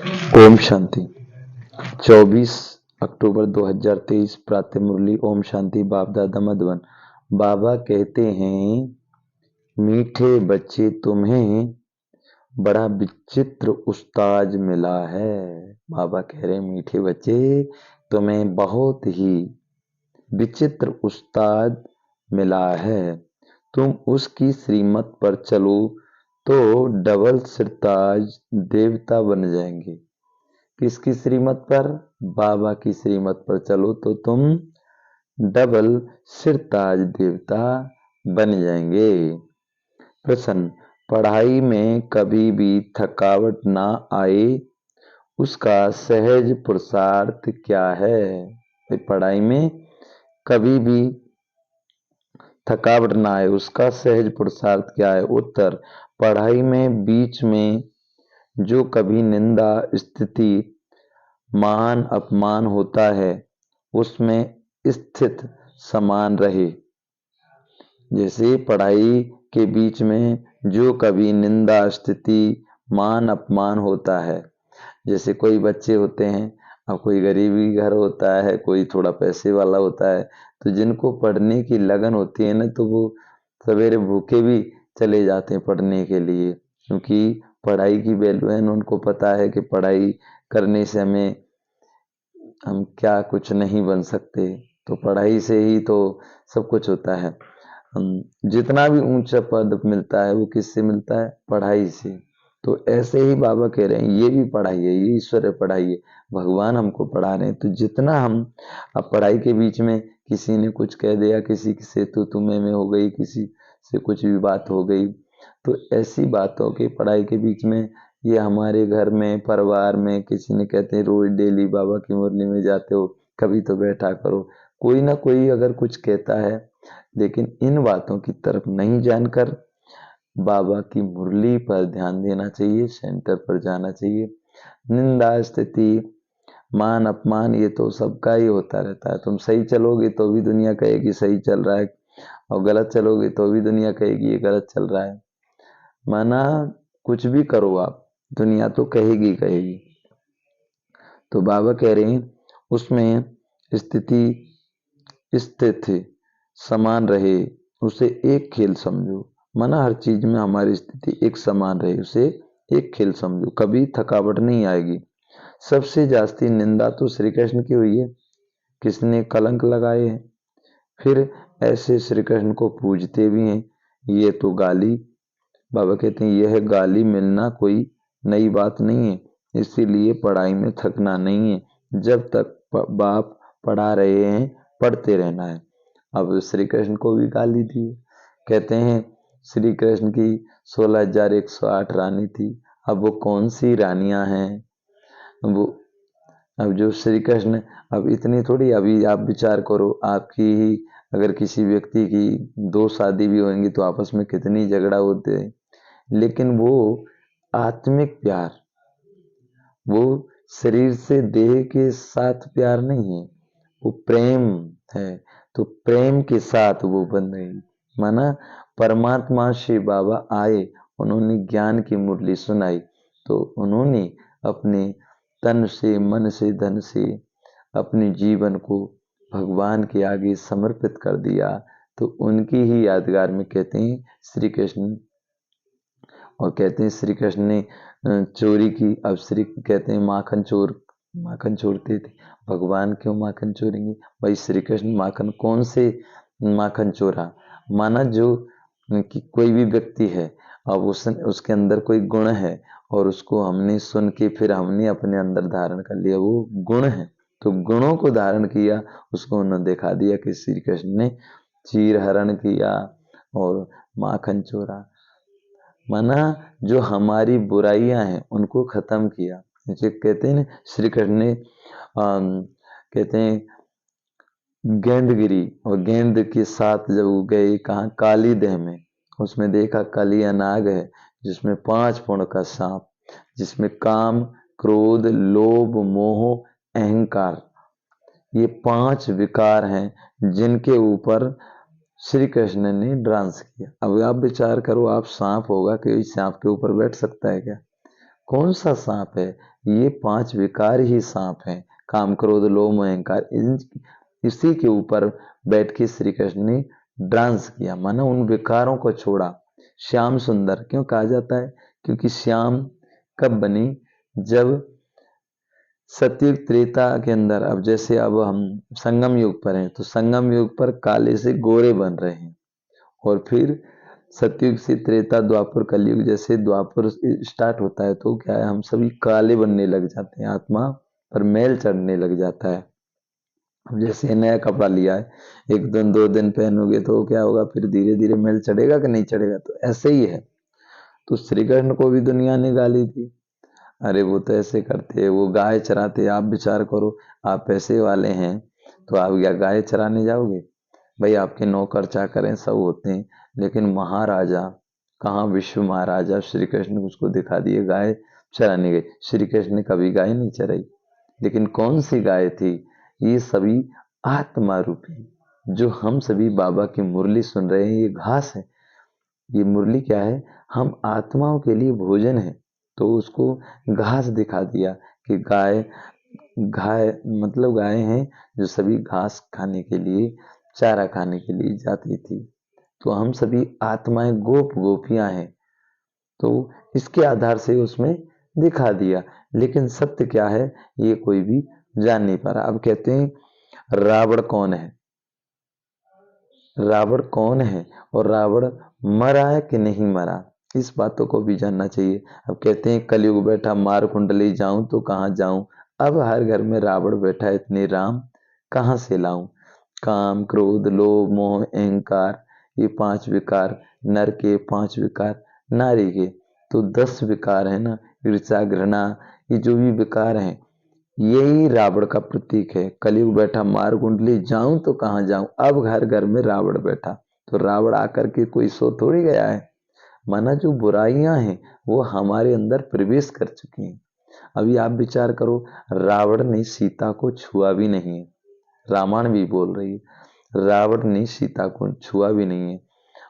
ओम शांति। 24 अक्टूबर 2023 प्रातः मुरली। ओम शांति। बाप दादा मधुबन। बाबा कहते हैं, मीठे बच्चे तुम्हें बड़ा विचित्र उस्ताद मिला है। बाबा कह रहे हैं, मीठे बच्चे तुम्हें बहुत ही विचित्र उस्ताद मिला है। तुम उसकी श्रीमत पर चलो तो डबल सिरताज देवता बन जाएंगे। किसकी श्रीमत पर? बाबा की श्रीमत पर चलो तो तुम डबल सिरताज देवता बन जाएंगे। प्रश्न, पढ़ाई में कभी भी थकावट ना आए उसका सहज पुरुषार्थ क्या है? पढ़ाई में कभी भी थकावट ना आए उसका सहज पुरुषार्थ क्या है? उत्तर, पढ़ाई में बीच में जो कभी निंदा, स्तुति, मान अपमान होता है उसमें स्थित समान रहे। जैसे पढ़ाई के बीच में जो कभी निंदा, स्तुति, मान अपमान होता है, जैसे कोई बच्चे होते हैं, अब कोई गरीबी घर होता है, कोई थोड़ा पैसे वाला होता है, तो जिनको पढ़ने की लगन होती है ना, तो वो सवेरे भूखे भी चले जाते हैं पढ़ने के लिए, क्योंकि पढ़ाई की वैल्यू है। उनको पता है कि पढ़ाई करने से हम क्या कुछ नहीं बन सकते, तो पढ़ाई से ही तो सब कुछ होता है। जितना भी ऊंचा पद मिलता है वो किससे मिलता है? पढ़ाई से। तो ऐसे ही बाबा कह रहे हैं, ये भी पढ़ाई है, ये ईश्वर है, पढ़ाई है, भगवान हमको पढ़ा रहे हैं। तो जितना हम अब पढ़ाई के बीच में किसी ने कुछ कह दिया, किसी से तू में हो गई, किसी से कुछ भी बात हो गई, तो ऐसी बातों के पढ़ाई के बीच में, ये हमारे घर में, परिवार में किसी ने कहते हैं रोज डेली बाबा की मुरली में जाते हो, कभी तो बैठा करो। कोई ना कोई अगर कुछ कहता है, लेकिन इन बातों की तरफ नहीं जानकर बाबा की मुरली पर ध्यान देना चाहिए, सेंटर पर जाना चाहिए। निंदा, स्थिति, मान अपमान ये तो सबका ही होता रहता है। तुम सही चलोगे तो भी दुनिया कहेगी सही चल रहा है, और गलत चलोगे तो भी दुनिया कहेगी ये गलत चल रहा है। माना कुछ भी करो आप, दुनिया तो कहेगी कहेगी। तो बाबा कह रहे हैं उसमें स्थिति स्थिति समान रहे, उसे एक खेल समझो। माना हर चीज में हमारी स्थिति एक समान रहे, उसे एक खेल समझो, कभी थकावट नहीं आएगी। सबसे जास्ती निंदा तो श्री कृष्ण की हुई है, किसने कलंक लगाए हैं, फिर ऐसे श्री कृष्ण को पूजते भी हैं, ये तो गाली। बाबा कहते हैं यह गाली मिलना कोई नई बात नहीं है, इसीलिए पढ़ाई में थकना नहीं है। जब तक बाप पढ़ा रहे हैं पढ़ते रहना है। अब श्री कृष्ण को भी गाली दी, कहते हैं श्री कृष्ण की 16,108 रानी थी, अब वो कौन सी रानियां हैं वो? अब जो श्री कृष्ण, अब इतनी थोड़ी, अभी आप विचार करो, आपकी ही अगर किसी व्यक्ति की 2 शादी भी होंगी तो आपस में कितनी झगड़ा होते हैं, लेकिन वो आत्मिक प्यार, वो शरीर से देह के साथ प्यार नहीं है, वो प्रेम है। तो प्रेम के साथ वो बन रही। माना परमात्मा श्री बाबा आए, उन्होंने ज्ञान की मुरली सुनाई, तो उन्होंने अपने तन से, मन से, धन से अपने जीवन को भगवान के आगे समर्पित कर दिया। तो उनकी ही यादगार में कहते हैं श्री कृष्ण, और कहते हैं श्री कृष्ण ने चोरी की। अब श्री कहते हैं माखन चोरते थे, भगवान क्यों माखन चोरेंगे? भाई श्री कृष्ण माखन कौन से माखन चोरा? माना जो कि कोई भी व्यक्ति है, अब उसके अंदर कोई गुण है, और उसको हमने सुन के फिर हमने अपने अंदर धारण कर लिया, वो गुण है, तो गुणों को धारण किया, उसको उन्होंने दिखा दिया कि श्री कृष्ण ने चीर हरण किया और माखन चोरा। माना जो हमारी बुराइयां हैं उनको खत्म किया। जैसे कहते हैं ना, श्री कृष्ण ने कहते हैं गेंद गिरी, और गेंद के साथ जब वो गए कहाँ? काली देह में, उसमें देखा कालिया नाग है, जिसमें 5 पुण्य का सांप, जिसमें काम, क्रोध, लोभ, मोह, अहंकार, ये 5 विकार हैं जिनके ऊपर श्री कृष्ण ने डांस किया। अब आप विचार करो, आप सांप होगा कि सांप के ऊपर बैठ सकता है क्या? कौन सा सांप है? ये 5 विकार ही सांप हैं, काम क्रोध लोभ अहंकार। इसी के ऊपर बैठ के श्री कृष्ण ने डांस किया, माना उन विकारों को छोड़ा। श्याम सुंदर क्यों कहा जाता है? क्योंकि श्याम कब बनी? जब सतयुग त्रेता के अंदर, अब जैसे अब हम संगम युग पर हैं, तो संगम युग पर काले से गोरे बन रहे हैं, और फिर सतयुग से त्रेता द्वापर कलयुग, जैसे द्वापर स्टार्ट होता है तो क्या है, हम सभी काले बनने लग जाते हैं, आत्मा पर मैल चढ़ने लग जाता है। अब जैसे नया कपड़ा लिया है, एक दिन 2 दिन पहनोगे तो क्या होगा, फिर धीरे धीरे मैल चढ़ेगा कि नहीं चढ़ेगा? तो ऐसे ही है। तो श्री कृष्ण को भी दुनिया ने गाली दी, अरे वो तो ऐसे करते हैं, वो गाय चराते। आप विचार करो, आप पैसे वाले हैं तो आप क्या गाय चराने जाओगे? भाई आपके नौकर चाकर सब होते हैं, लेकिन महाराजा, कहाँ विश्व महाराजा श्री कृष्ण ने उसको दिखा दिए गाय चराने गए। श्री कृष्ण ने कभी गाय नहीं चराई। लेकिन कौन सी गाय थी? ये सभी आत्मा रूपी, जो हम सभी बाबा की मुरली सुन रहे हैं, ये घास है। ये मुरली क्या है? हम आत्माओं के लिए भोजन है। तो उसको घास दिखा दिया कि गाय, गाय मतलब गाय हैं जो सभी घास खाने के लिए, चारा खाने के लिए जाती थी। तो हम सभी आत्माएं गोप गोपियां हैं। तो इसके आधार से उसमें दिखा दिया, लेकिन सत्य क्या है ये कोई भी जान नहीं पा रहा। अब कहते हैं रावण कौन है? रावण कौन है और रावण मरा है कि नहीं मरा, इस बातों को भी जानना चाहिए। अब कहते हैं कलयुग बैठा मार कुंडली, जाऊं तो कहाँ जाऊं, अब हर घर में रावण बैठा, इतने राम कहाँ से लाऊं। काम क्रोध लोभ मोह अहंकार, ये 5 विकार, नर के 5 विकार, नारी के तो 10 विकार है ना, ईर्ष्या घृणा, ये जो भी विकार हैं, यही रावण का प्रतीक है। कलयुग बैठा मार कुंडली, जाऊं तो कहाँ जाऊं, अब घर घर में रावण बैठा। तो रावण आकर के कोई सो थोड़ी गया है, माना जो बुराइयां हैं वो हमारे अंदर प्रवेश कर चुकी हैं। अभी आप विचार करो, रावण ने सीता को छुआ भी नहीं है, रामायण भी बोल रही है रावण ने सीता को छुआ भी नहीं है।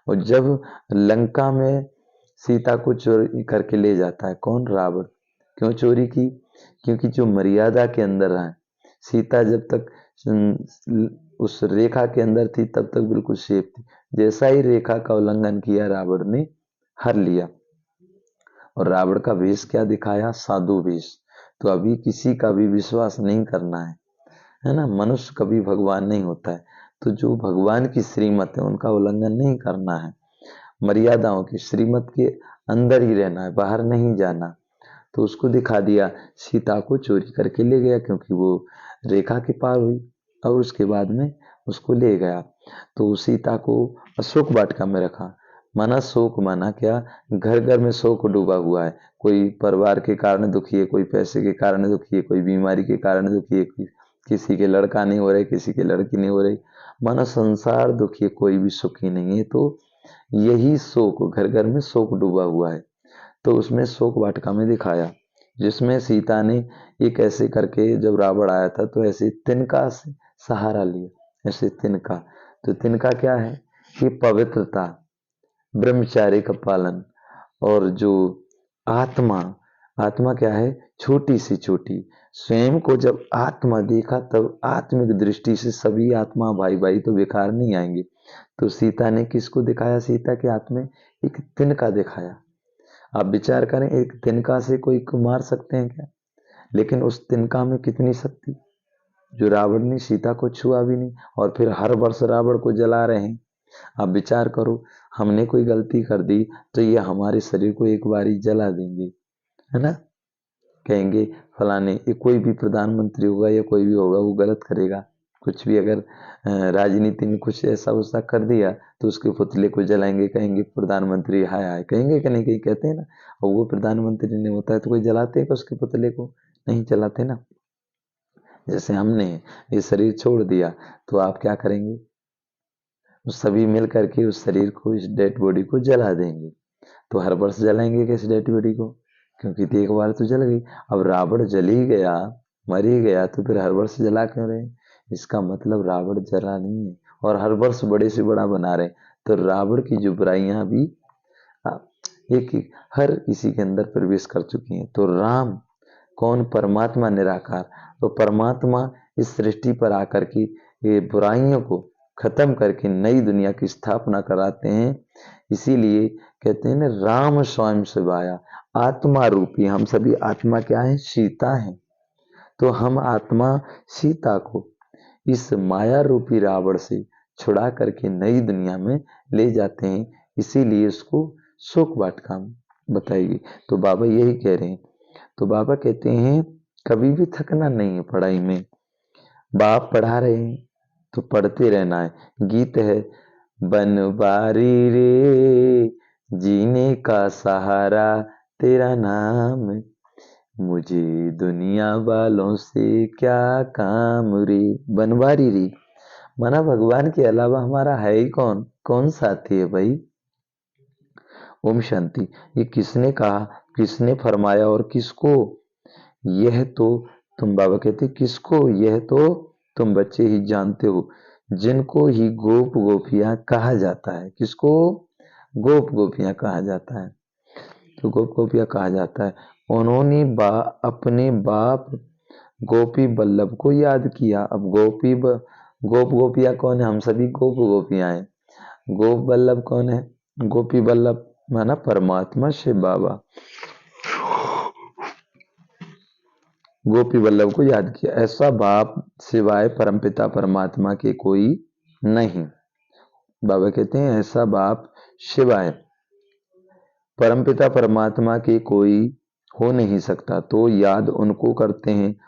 और जब लंका में सीता को चोरी करके ले जाता है कौन? रावण। क्यों चोरी की? क्योंकि जो मर्यादा के अंदर है, सीता जब तक उस रेखा के अंदर थी तब तक बिल्कुल सेफ थी। जैसा ही रेखा का उल्लंघन किया, रावण ने हर लिया। और रावण का वेश क्या दिखाया? साधु वेश। तो अभी किसी का भी विश्वास नहीं करना है ना। मनुष्य कभी भगवान नहीं होता है। तो जो भगवान की श्रीमत है उनका उल्लंघन नहीं करना है, मर्यादाओं की श्रीमत के अंदर ही रहना है, बाहर नहीं जाना। तो उसको दिखा दिया, सीता को चोरी करके ले गया क्योंकि वो रेखा के पार हुई, और उसके बाद में उसको ले गया। तो सीता को अशोक वाटिका में रखा। माना शोक, माना क्या? घर घर में शोक डूबा हुआ है। कोई परिवार के कारण दुखी है, कोई पैसे के कारण दुखी है, कोई बीमारी के कारण दुखी है, किसी के लड़का नहीं हो रहा, किसी के लड़की नहीं हो रही। माना संसार दुखी है, कोई भी सुखी नहीं है। तो यही शोक, घर घर में शोक डूबा हुआ है। तो उसमें शोक वाटिका में दिखाया, जिसमें सीता ने एक ऐसे करके, जब रावण आया था तो ऐसे तिनका से सहारा लिया, ऐसे तिनका। तो तिनका क्या है? कि पवित्रता, ब्रह्मचार्य का पालन। और जो आत्मा, आत्मा क्या है? छोटी सी छोटी। स्वयं को जब आत्मा देखा तब आत्मिक दृष्टि से सभी आत्मा भाई भाई, तो विकार नहीं आएंगे। तो सीता ने किसको दिखाया? सीता के हाथ में एक तिनका दिखाया। आप विचार करें, एक तिनका से कोई को मार सकते हैं क्या? लेकिन उस तिनका में कितनी शक्ति, जो रावण ने सीता को छुआ भी नहीं, और फिर हर वर्ष रावण को जला रहे हैं। आप विचार करो, हमने कोई गलती कर दी तो ये हमारे शरीर को एक बारी जला देंगे, है ना। कहेंगे फलाने, ये कोई भी प्रधानमंत्री होगा या कोई भी होगा वो गलत करेगा, कुछ भी अगर राजनीति में कुछ ऐसा वैसा कर दिया तो उसके पुतले को जलाएंगे, कहेंगे प्रधानमंत्री हाय हाय, कहेंगे कि नहीं? कहीं कहते हैं ना। और वो प्रधानमंत्री नहीं होता है तो कोई जलाते हैं कि उसके पुतले को? नहीं जलाते ना। जैसे हमने ये शरीर छोड़ दिया तो आप क्या करेंगे? सभी मिल करके उस शरीर को, इस डेड बॉडी को जला देंगे। तो हर वर्ष जलाएंगे कि इस डेड बॉडी को? क्योंकि तो एक बार तो जल गई। अब रावण जल ही गया, मर ही गया, तो फिर हर वर्ष जला क्यों रहे? इसका मतलब रावण जला नहीं है, और हर वर्ष बड़े से बड़ा बना रहे। तो रावण की जो बुराइयां भी एक एक हर किसी के अंदर प्रवेश कर चुकी हैं। तो राम कौन? परमात्मा निराकार। तो परमात्मा इस सृष्टि पर आकर के ये बुराइयों को खत्म करके नई दुनिया की स्थापना कराते हैं। इसीलिए कहते हैं ना, राम स्वयं शिवाया, आत्मा रूपी। हम सभी आत्मा क्या है? सीता है। तो हम आत्मा सीता को इस माया रूपी रावण से छुड़ा करके नई दुनिया में ले जाते हैं। इसीलिए उसको शोक वाटिका बताएगी। तो बाबा यही कह रहे हैं। तो बाबा कहते हैं कभी भी थकना नहीं है पढ़ाई में। बाप पढ़ा रहे हैं तो पढ़ते रहना है। गीत है, बनवारी रे जीने का सहारा तेरा नाम, मुझे दुनिया वालों से क्या काम रे। बनवारी रे माना भगवान के अलावा हमारा है ही कौन? कौन साथी है भाई? ओम शांति। ये किसने कहा, किसने फरमाया और किसको? यह तो तुम बाबा कहते किसको? यह तो तुम बच्चे ही जानते हो, जिनको ही गोप गोपियां कहा जाता है। किसको? गोप गोपियां कहा जाता है। तो गोप गोपियां कहा जाता है। उन्होंने अपने बाप गोपी बल्लभ को याद किया। अब गोप गोपियां कौन है? हम सभी गोप गोपियां हैं। गोप बल्लभ कौन है? गोपी बल्लभ माना परमात्मा शिव बाबा। गोपी बल्लभ को याद किया। ऐसा बाप सिवाय परमपिता परमात्मा के कोई नहीं। बाबा कहते हैं ऐसा बाप सिवाय परमपिता परमात्मा के कोई हो नहीं सकता। तो याद उनको करते हैं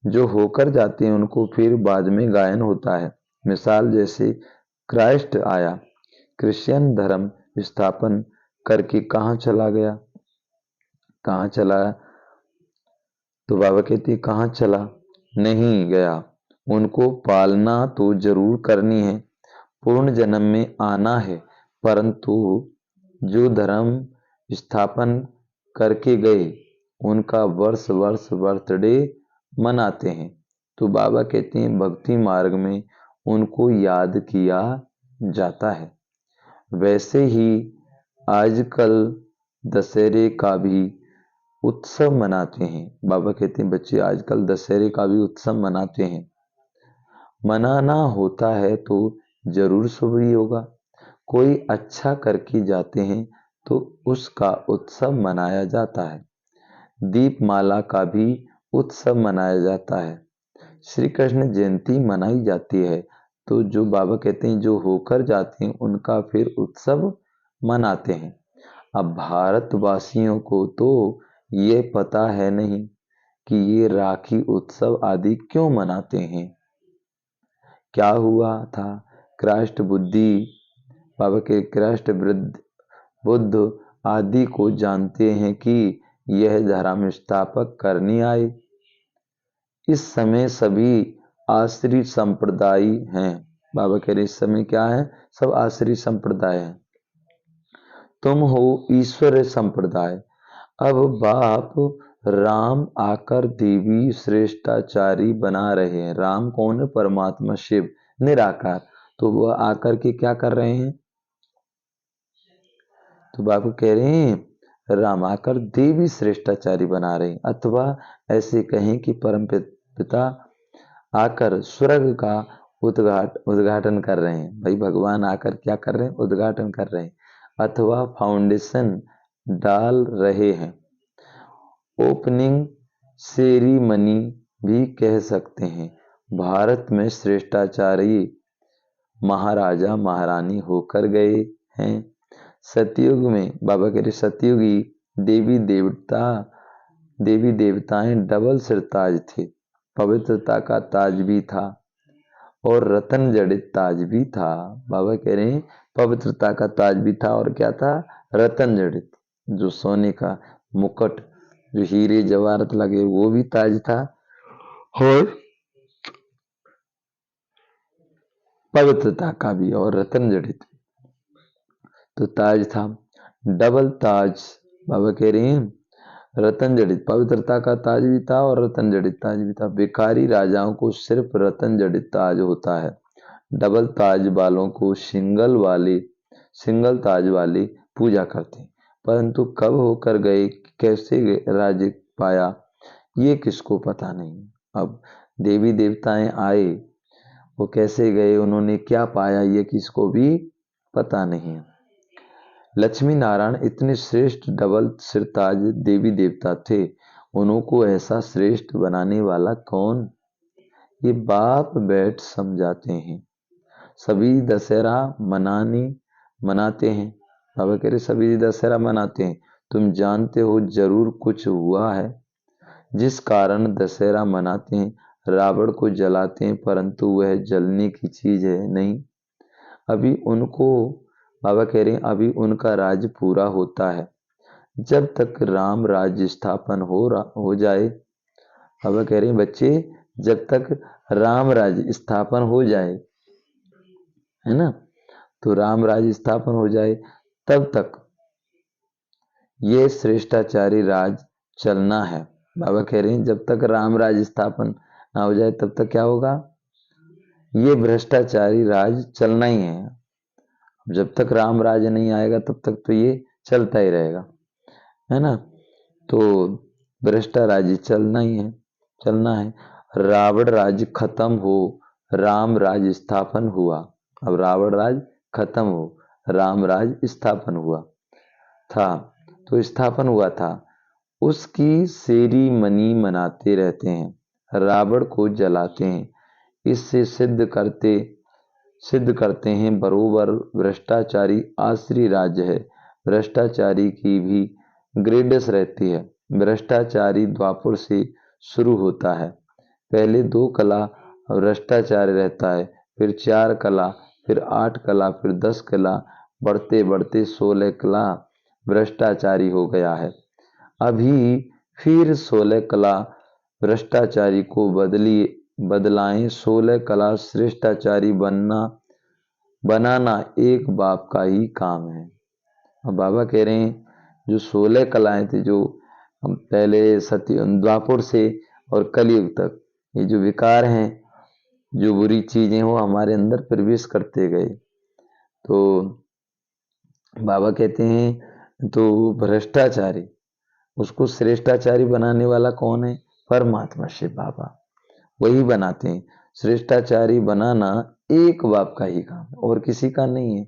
जो होकर जाते हैं, उनको फिर बाद में गायन होता है। मिसाल जैसे क्राइस्ट आया, क्रिश्चियन धर्म स्थापन करके कहाँ चला गया? कहाँ चला? तो बाबा कहते हैं कहाँ चला? नहीं गया। उनको पालना तो जरूर करनी है, पूर्ण जन्म में आना है, परंतु जो धर्म स्थापन करके गए उनका वर्ष वर्ष बर्थडे मनाते हैं। तो बाबा कहते हैं भक्ति मार्ग में उनको याद किया जाता है। वैसे ही आजकल दशहरे का भी उत्सव मनाते हैं। बाबा कहते हैं बच्चे आजकल दशहरे का भी उत्सव मनाते हैं। मनाना होता है तो जरूर शुभ ही होगा। कोई अच्छा करके जाते हैं तो उसका उत्सव मनाया जाता है। दीपमाला का भी उत्सव मनाया जाता है। श्री कृष्ण जयंती मनाई जाती है। तो जो बाबा कहते हैं जो होकर जाते हैं उनका फिर उत्सव मनाते हैं। अब भारतवासियों को तो ये पता है नहीं कि ये राखी उत्सव आदि क्यों मनाते हैं। क्या हुआ था? कृष्ण बुद्धि बाबा के कृष्ण बुद्ध आदि को जानते हैं कि यह धर्म स्थापक करने आए। इस समय सभी आश्रित संप्रदाय हैं। बाबा कह रहे इस समय क्या है? सब आश्रित संप्रदाय है। तुम हो ईश्वर संप्रदाय। अब बाप राम आकर देवी श्रेष्ठाचारी बना रहे हैं। राम कौन है? परमात्मा शिव निराकार। तो वह आकर के क्या कर रहे हैं? तो बाप कह रहे हैं राम आकर देवी श्रेष्ठाचारी बना रहे हैं, अथवा ऐसे कहें कि परम पिता आकर स्वर्ग का उद्घाटन कर रहे हैं। भाई भगवान आकर क्या कर रहे हैं? उद्घाटन कर रहे हैं, अथवा फाउंडेशन डाल रहे हैं। ओपनिंग सेरीमनी भी कह सकते हैं। भारत में श्रेष्ठाचारी महाराजा महारानी होकर गए हैं। सतयुग में बाबा कह रहे सतयुगी देवी देवताएं डबल सिरताज थे। पवित्रता का ताज भी था और रतन जड़ित ताज भी था। बाबा कह रहे हैं पवित्रता का ताज भी था और क्या था? रतन जड़ित, जो सोने का मुकुट, जो हीरे जवाहरात लगे वो भी ताज था और पवित्रता का भी और रतन जड़ित तो ताज था। डबल ताज बाबा कह रहे हैं रतन जड़ित, पवित्रता का ताज भी था और रतन जड़ित ताज भी था। भिखारी राजाओं को सिर्फ रतन जड़ित ताज होता है। डबल ताज वालों को सिंगल ताज वाले पूजा करते हैं। परंतु कब होकर गए, कैसे राज्य पाया, ये किसको पता नहीं। अब देवी देवताएं आए, वो कैसे गए, उन्होंने क्या पाया, ये किसको भी पता नहीं है। लक्ष्मी नारायण इतने श्रेष्ठ डबल सिरताज देवी देवता थे, उनको ऐसा श्रेष्ठ बनाने वाला कौन, ये बाप बैठ समझाते हैं। सभी दशहरा मनाते हैं। बाबा कह रहे सभी दशहरा मनाते हैं, तुम जानते हो जरूर कुछ हुआ है जिस कारण दशहरा मनाते हैं। रावण को जलाते हैं, परंतु वह जलने की चीज है नहीं। अभी उनको, बाबा कह रहे हैं अभी उनका राज्य पूरा होता है। जब तक राम राज्य स्थापन हो जाए, बाबा कह रहे हैं बच्चे, जब तक राम राज्य स्थापन हो जाए, है ना, तो राम राज्य स्थापन हो जाए तब तक ये श्रेष्ठाचारी राज चलना है। बाबा कह रहे हैं जब तक राम राज्य स्थापन ना हो जाए तब तक क्या होगा, ये भ्रष्टाचारी राज चलना ही है। जब तक राम राज्य नहीं आएगा तब तक तो ये चलता ही रहेगा, है ना। तो भ्रष्टा राज्य चलना ही है, चलना है। रावण राज्य खत्म हो, राम राज्य स्थापन हुआ। अब रावण राज्य खत्म हो, राम राज्य स्थापन हुआ था, तो स्थापन हुआ था, उसकी सेरीमनी मनाते रहते हैं, रावण को जलाते हैं। इससे सिद्ध करते हैं बरोबर भ्रष्टाचारी आश्री राज्य है। भ्रष्टाचारी की भी ग्रेडस रहती है। भ्रष्टाचारी द्वापर से शुरू होता है। पहले 2 कला भ्रष्टाचारी रहता है, फिर 4 कला, फिर 8 कला, फिर 10 कला, बढ़ते बढ़ते 16 कला भ्रष्टाचारी हो गया है। अभी फिर 16 कला भ्रष्टाचारी को बदलाएं। 16 कला श्रेष्ठाचारी बनाना एक बाप का ही काम है। अब बाबा कह रहे हैं जो 16 कलाएं थी, जो पहले सत्य द्वापर से और कलयुग तक, ये जो विकार हैं, जो बुरी चीजें वो हमारे अंदर प्रवेश करते गए। तो बाबा कहते हैं तो भ्रष्टाचारी, उसको श्रेष्ठाचारी बनाने वाला कौन है, परमात्मा शिव बाबा, वही बनाते हैं। श्रेष्ठाचारी बनाना एक बाप का ही काम है और किसी का नहीं है।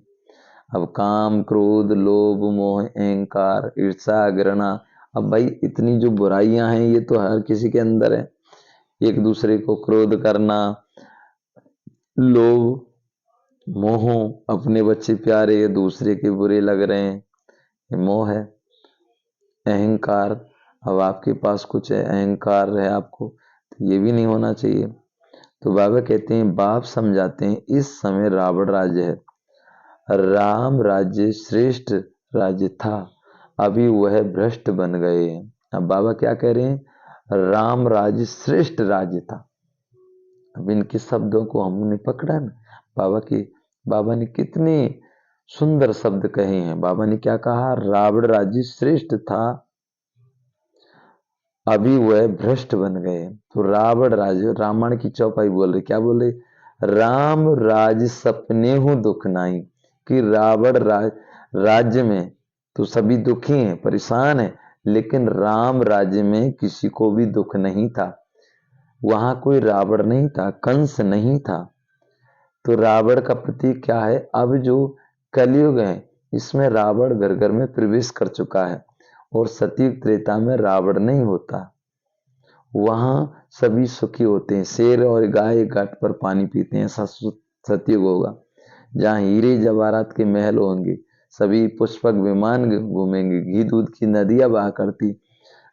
अब काम, क्रोध, लोभ, मोह, अहंकार, ईर्ष्या, घृणा, अब भाई इतनी जो बुराइयां हैं ये तो हर किसी के अंदर है। एक दूसरे को क्रोध करना, लोभ, मोह, अपने बच्चे प्यारे दूसरे के बुरे लग रहे हैं, ये मोह है। अहंकार, अब आपके पास कुछ है, अहंकार है आपको, तो ये भी नहीं होना चाहिए। तो बाबा कहते हैं, बाप समझाते हैं इस समय रावण राज्य है, राम राज्य श्रेष्ठ राज्य था, अभी वह भ्रष्ट बन गए हैं। अब बाबा क्या कह रहे हैं, राम राज्य श्रेष्ठ राज्य था। अब इनके शब्दों को हमने पकड़ा ना, बाबा ने कितने सुंदर शब्द कहे हैं। बाबा ने क्या कहा, रावण राज्य श्रेष्ठ था, अभी वह भ्रष्ट बन गए। तो रावण राज्य, रामायण की चौपाई बोल रही, क्या बोल रही, राम राज सपने हूं दुख नाई, कि रावण राज्य में तो सभी दुखी हैं, परेशान हैं, लेकिन राम राज्य में किसी को भी दुख नहीं था। वहां कोई रावण नहीं था, कंस नहीं था। तो रावण का प्रतीक क्या है, अब जो कलयुग है इसमें रावण घर घर में प्रवेश कर चुका है, और सतयुग त्रेता में रावण नहीं होता। वहां सभी सुखी होते हैं, शेर और गाय घाट पर पानी पीते हैं, ऐसा सतयुग होगा। जहाँ हीरे जवाहरात के महल होंगे, सभी पुष्पक विमान घूमेंगे, घी दूध की नदियां बहा करती।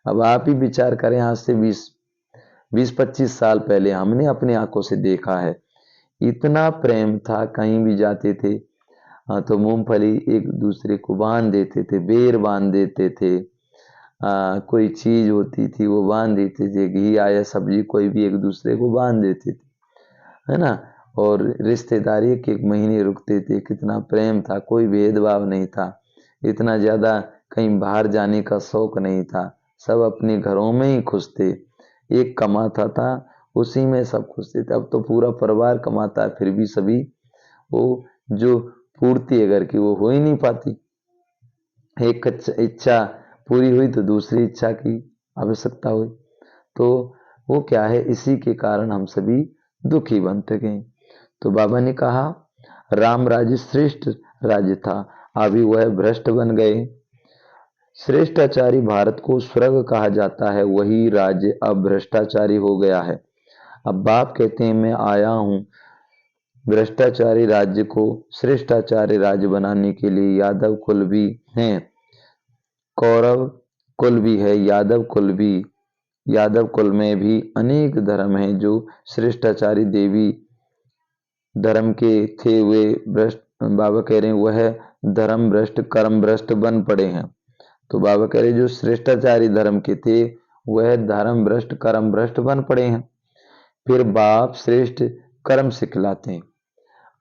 अब आप ही विचार करें, आज से 20-25 साल पहले हमने अपनी आंखों से देखा है, इतना प्रेम था, कहीं भी जाते थे तो मूंगफली एक दूसरे को बांध देते थे, बेर बांध देते थे, कोई चीज होती थी वो बांध देते थे, घी आया सब्जी कोई भी एक दूसरे को बांध देते थे, है ना। और रिश्तेदारी एक महीने रुकते थे, कितना प्रेम था, कोई भेदभाव नहीं था, इतना ज्यादा कहीं बाहर जाने का शौक नहीं था, सब अपने घरों में ही खुश थे। एक कमाता था, उसी में सब खुश थे। अब तो पूरा परिवार कमाता है, फिर भी सभी वो जो पूर्ति है घर की वो हो ही नहीं पाती। एक इच्छा पूरी हुई तो दूसरी इच्छा की आवश्यकता हुई, तो वो क्या है, इसी के कारण हम सभी दुखी बनते गए। तो बाबा ने कहा राम राज्य श्रेष्ठ राज्य था, अभी वह भ्रष्ट बन गए। श्रेष्ठाचारी भारत को स्वर्ग कहा जाता है, वही राज्य अब भ्रष्टाचारी हो गया है। अब बाप कहते हैं मैं आया हूं भ्रष्टाचारी राज्य को श्रेष्ठाचारी राज्य बनाने के लिए। यादव कुल भी हैं, कौरव कुल भी है, यादव कुल में भी अनेक धर्म हैं जो श्रेष्ठाचारी देवी धर्म के थे, वे भ्रष्ट, बाबा कह रहे हैं वह धर्म भ्रष्ट कर्म भ्रष्ट बन पड़े हैं। तो बाबा कह रहे जो श्रेष्ठाचारी धर्म के थे वह धर्म भ्रष्ट कर्म भ्रष्ट बन पड़े हैं। फिर बाप श्रेष्ठ कर्म सिखलाते हैं।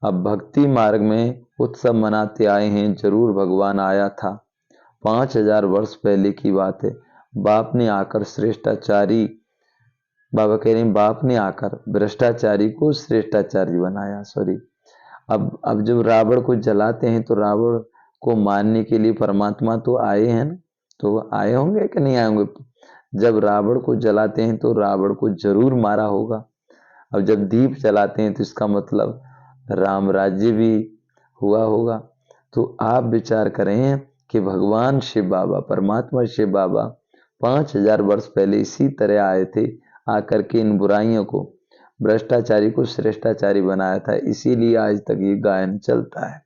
अब भक्ति मार्ग में उत्सव मनाते आए हैं, जरूर भगवान आया था। 5000 वर्ष पहले की बात है। बाप ने आकर श्रेष्ठाचारी, बाबा कह रहे हैं बाप ने आकर भ्रष्टाचारी को श्रेष्ठाचारी बनाया। सॉरी, अब जब रावण को जलाते हैं तो रावण को मारने के लिए परमात्मा तो आए हैं ना, तो आए होंगे कि नहीं आए होंगे। जब रावण को जलाते हैं तो रावण को जरूर मारा होगा। अब जब दीप जलाते हैं तो इसका मतलब राम राज्य भी हुआ होगा। तो आप विचार करें कि भगवान शिव बाबा, परमात्मा शिव बाबा 5000 वर्ष पहले इसी तरह आए थे, आकर के इन बुराइयों को, भ्रष्टाचारी को श्रेष्ठाचारी बनाया था। इसीलिए आज तक ये गायन चलता है,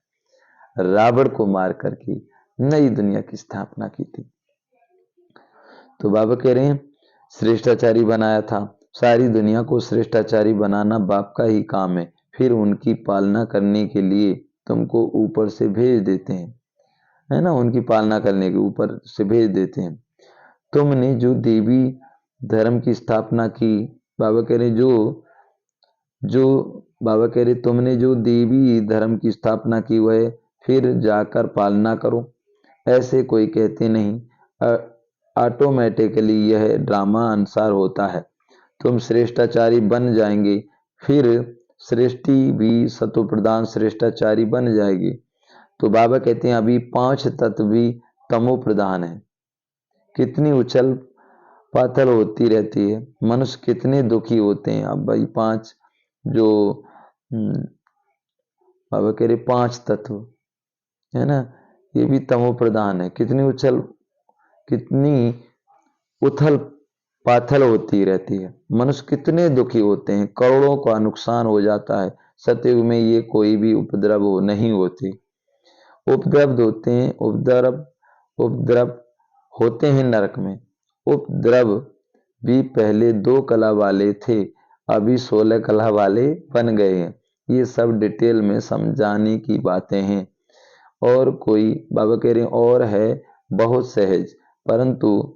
रावण को मार करके नई दुनिया की स्थापना की थी। तो बाबा कह रहे हैं श्रेष्ठाचारी बनाया था, सारी दुनिया को श्रेष्ठाचारी बनाना बाप का ही काम है। फिर उनकी पालना करने के लिए तुमको ऊपर से भेज देते हैं, है ना, उनकी पालना करने के ऊपर से भेज देते हैं। तुमने जो देवी धर्म की स्थापना की, बाबा कह रहे जो बाबा कह रहे तुमने जो देवी धर्म की स्थापना की वह फिर जाकर पालना करो, ऐसे कोई कहते नहीं। ऑटोमेटिकली यह ड्रामा अनुसार होता है। तुम श्रेष्ठाचारी बन जाएंगे, फिर सृष्टि भी सतो प्रधान श्रेष्ठाचारी बन जाएगी। तो बाबा कहते हैं अभी 5 तत्व भी तमो प्रधान है। कितनी उछल पाथल होती रहती है, मनुष्य कितने दुखी होते हैं। अब भाई 5 जो बाबा कह रहे 5 तत्व है ना, ये भी तमो प्रधान है। कितनी उथल पाथल होती रहती है, मनुष्य कितने दुखी होते हैं, करोड़ों का नुकसान हो जाता है। सतयुग में ये कोई भी उपद्रव नहीं होती, उपद्रव होते हैं, उपद्रव होते हैं नरक में। उपद्रव भी पहले 2 कला वाले थे, अभी 16 कला वाले बन गए हैं। ये सब डिटेल में समझाने की बातें हैं। और कोई बाबा कह रहे हैं और है बहुत सहज, परंतु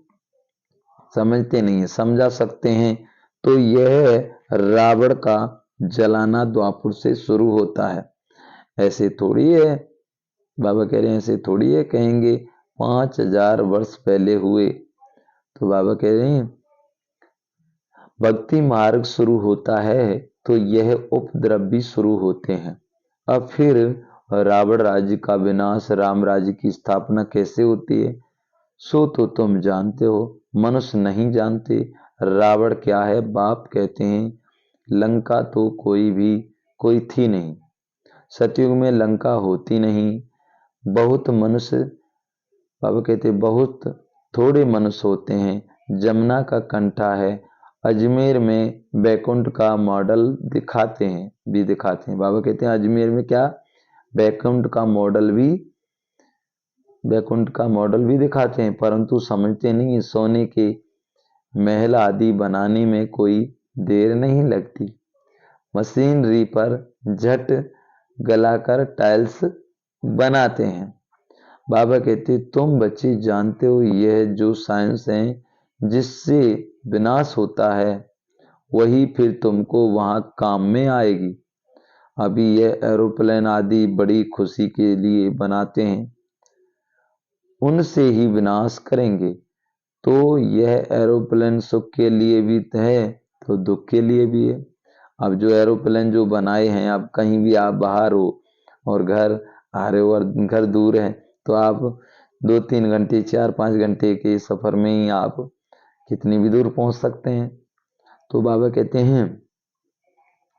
समझते नहीं है, समझा सकते हैं। तो यह रावण का जलाना द्वापर से शुरू होता है। ऐसे थोड़ी है, बाबा कह रहे हैं ऐसे थोड़ी है, कहेंगे 5000 वर्ष पहले हुए। तो बाबा कह रहे हैं भक्ति मार्ग शुरू होता है तो यह उपद्रव भी शुरू होते हैं। अब फिर रावण राज्य का विनाश, राम राज्य की स्थापना कैसे होती है सो तो तुम जानते हो, मनुष्य नहीं जानते। रावण क्या है, बाप कहते हैं लंका तो कोई थी नहीं, सतयुग में लंका होती नहीं। बहुत मनुष्य, बाबा कहते बहुत थोड़े मनुष्य होते हैं। जमुना का कंठा है, अजमेर में बैकुंठ का मॉडल दिखाते हैं। बाबा कहते हैं अजमेर में क्या, बैकुंठ का मॉडल भी दिखाते हैं, परंतु समझते नहीं, सोने के महल आदि बनाने में कोई देर नहीं लगती, मशीनरी पर झट गलाकर टाइल्स बनाते हैं। बाबा कहते तुम बच्चे जानते हो यह जो साइंस है जिससे विनाश होता है वही फिर तुमको वहां काम में आएगी। अभी यह एरोप्लेन आदि बड़ी खुशी के लिए बनाते हैं, उनसे ही विनाश करेंगे। तो यह एरोप्लेन सुख के लिए भी है तो दुख के लिए भी है। अब जो एरोप्लेन जो बनाए हैं, अब कहीं भी आप बाहर हो और घर आ रहे हो और घर दूर है, तो आप 2-3 घंटे 4-5 घंटे के सफर में ही आप कितनी भी दूर पहुंच सकते हैं। तो बाबा कहते हैं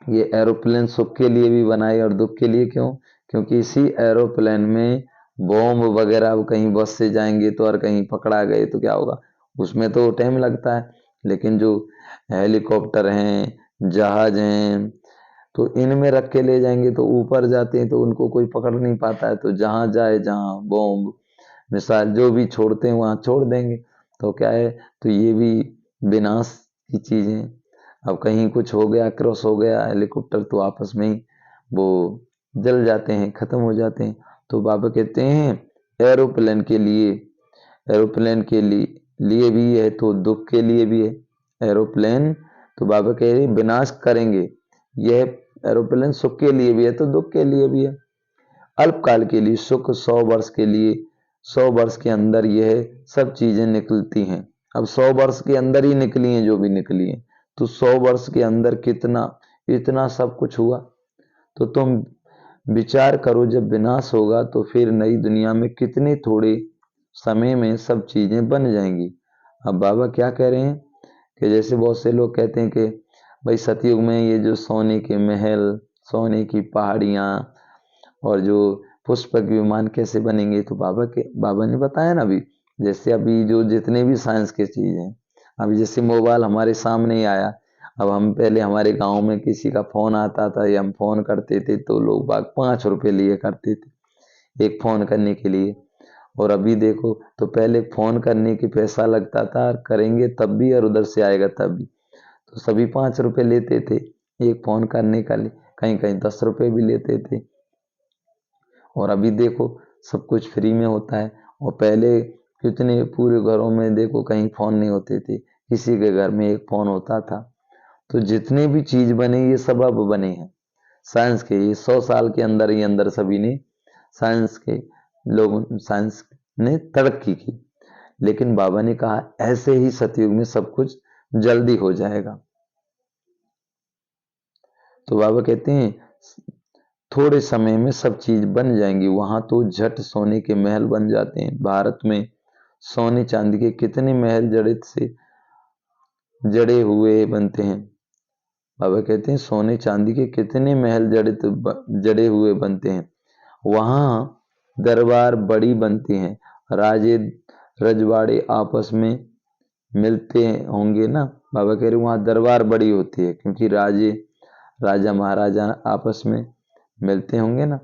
ये एरोप्लेन सुख के लिए भी बनाए और दुख के लिए क्यों? क्योंकि इसी एरोप्लेन में बॉम्ब वगैरह, अब कहीं बस से जाएंगे तो और कहीं पकड़ा गए तो क्या होगा, उसमें तो टाइम लगता है। लेकिन जो हेलीकॉप्टर हैं, जहाज हैं, तो इनमें रख के ले जाएंगे तो ऊपर जाते हैं तो उनको कोई पकड़ नहीं पाता है। तो जहाँ जाए, जहाँ बॉम्ब मिसाइल जो भी छोड़ते हैं वहाँ छोड़ देंगे। तो क्या है, तो ये भी विनाश की चीजें। अब कहीं कुछ हो गया, क्रॉस हो गया हेलीकॉप्टर, तो आपस में ही वो जल जाते हैं, खत्म हो जाते हैं। तो बाबा कहते हैं एरोप्लेन के लिए, एरोप्लेन के लिए भी है तो दुख के लिए भी है। एरोप्लेन तो बाबा कह रहे विनाश करेंगे, यह एरोप्लेन सुख के लिए भी है तो दुख के लिए भी है। अल्पकाल के लिए सुख, 100 वर्ष के लिए, 100 वर्ष के अंदर यह सब चीजें निकलती हैं। अब 100 वर्ष के अंदर ही निकली हैं जो भी निकली हैं, तो 100 वर्ष के अंदर कितना इतना सब कुछ हुआ। तो तुम विचार करो, जब विनाश होगा तो फिर नई दुनिया में कितने थोड़े समय में सब चीजें बन जाएंगी। अब बाबा क्या कह रहे हैं कि जैसे बहुत से लोग कहते हैं कि भाई सतयुग में ये जो सोने के महल, सोने की पहाड़ियां और जो पुष्पक विमान कैसे बनेंगे, तो बाबा ने बताया ना अभी, जैसे अभी जो जितने भी साइंस के चीज हैं, अभी जैसे मोबाइल हमारे सामने ही आया। अब हम पहले हमारे गांव में किसी का फोन आता था या हम फोन करते थे तो लोग बाग 5 रुपए लिए करते थे एक फोन करने के लिए। और अभी देखो, तो पहले फोन करने की पैसा लगता था, और करेंगे तब भी और उधर से आएगा तब भी, तो सभी 5 रुपए लेते थे एक फोन करने का, कहीं कहीं 10 रुपए भी लेते थे। और अभी देखो सब कुछ फ्री में होता है। और पहले कितने पूरे घरों में देखो कहीं फोन नहीं होते थे, किसी के घर में एक फोन होता था। तो जितने भी चीज बने ये सब अब बने हैं साइंस के, ये 100 साल के अंदर ही अंदर सभी ने साइंस ने तरक्की की। लेकिन बाबा ने कहा ऐसे ही सतयुग में सब कुछ जल्दी हो जाएगा। तो बाबा कहते हैं थोड़े समय में सब चीज बन जाएंगी, वहां तो झट सोने के महल बन जाते हैं। भारत में सोने चांदी के कितने महल जड़े हुए बनते हैं। बाबा कहते हैं सोने चांदी के कितने महल जड़े हुए बनते हैं। वहां दरबार बड़ी बनती हैं, राजे रजवाड़े आपस में मिलते होंगे ना। बाबा कह रहे वहां दरबार बड़ी होती है क्योंकि राजा महाराजा आपस में मिलते होंगे ना।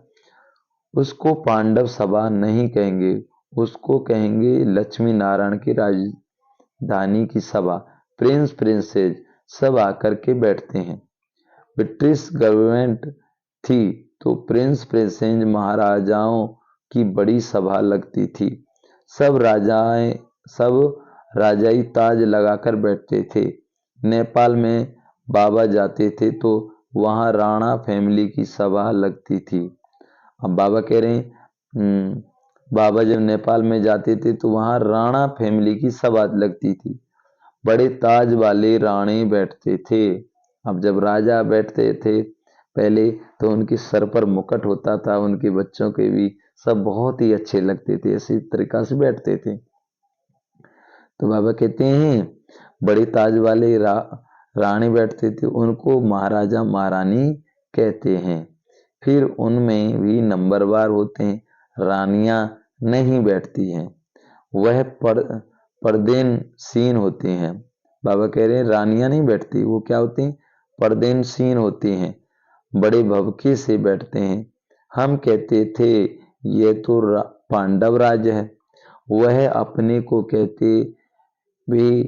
उसको पांडव सभा नहीं कहेंगे, उसको कहेंगे लक्ष्मी नारायण की राजधानी की सभा। प्रिंस प्रिंसेस सब आकर के बैठते हैं। ब्रिटिश गवर्नमेंट थी तो प्रिंस प्रिंसेस महाराजाओं की बड़ी सभा लगती थी। सब राजाई ताज लगाकर बैठते थे। नेपाल में बाबा जाते थे तो वहां राणा फैमिली की सभा लगती थी। अब बाबा कह रहे हैं बाबा जब नेपाल में जाते थे तो वहां राणा फैमिली की सभा लगती थी, बड़े ताज वाले राणे बैठते थे। अब जब राजा बैठते थे पहले तो उनके सर पर मुकुट होता था, उनके बच्चों के भी सब बहुत ही अच्छे लगते थे, इसी तरीका से बैठते थे। तो बाबा कहते हैं बड़े ताज वाले रानी बैठते थे, उनको महाराजा महारानी कहते हैं। फिर उनमें भी नंबरवार होते हैं, रानियां नहीं बैठती हैं, वह पर्देनशीन होती हैं। बाबा कह रहे हैं रानियां नहीं बैठती, वो क्या होती हैं, पर्देनशीन होती हैं, बड़े भवके से बैठते हैं। हम कहते थे ये तो पांडव राज है, वह अपने को कहते भी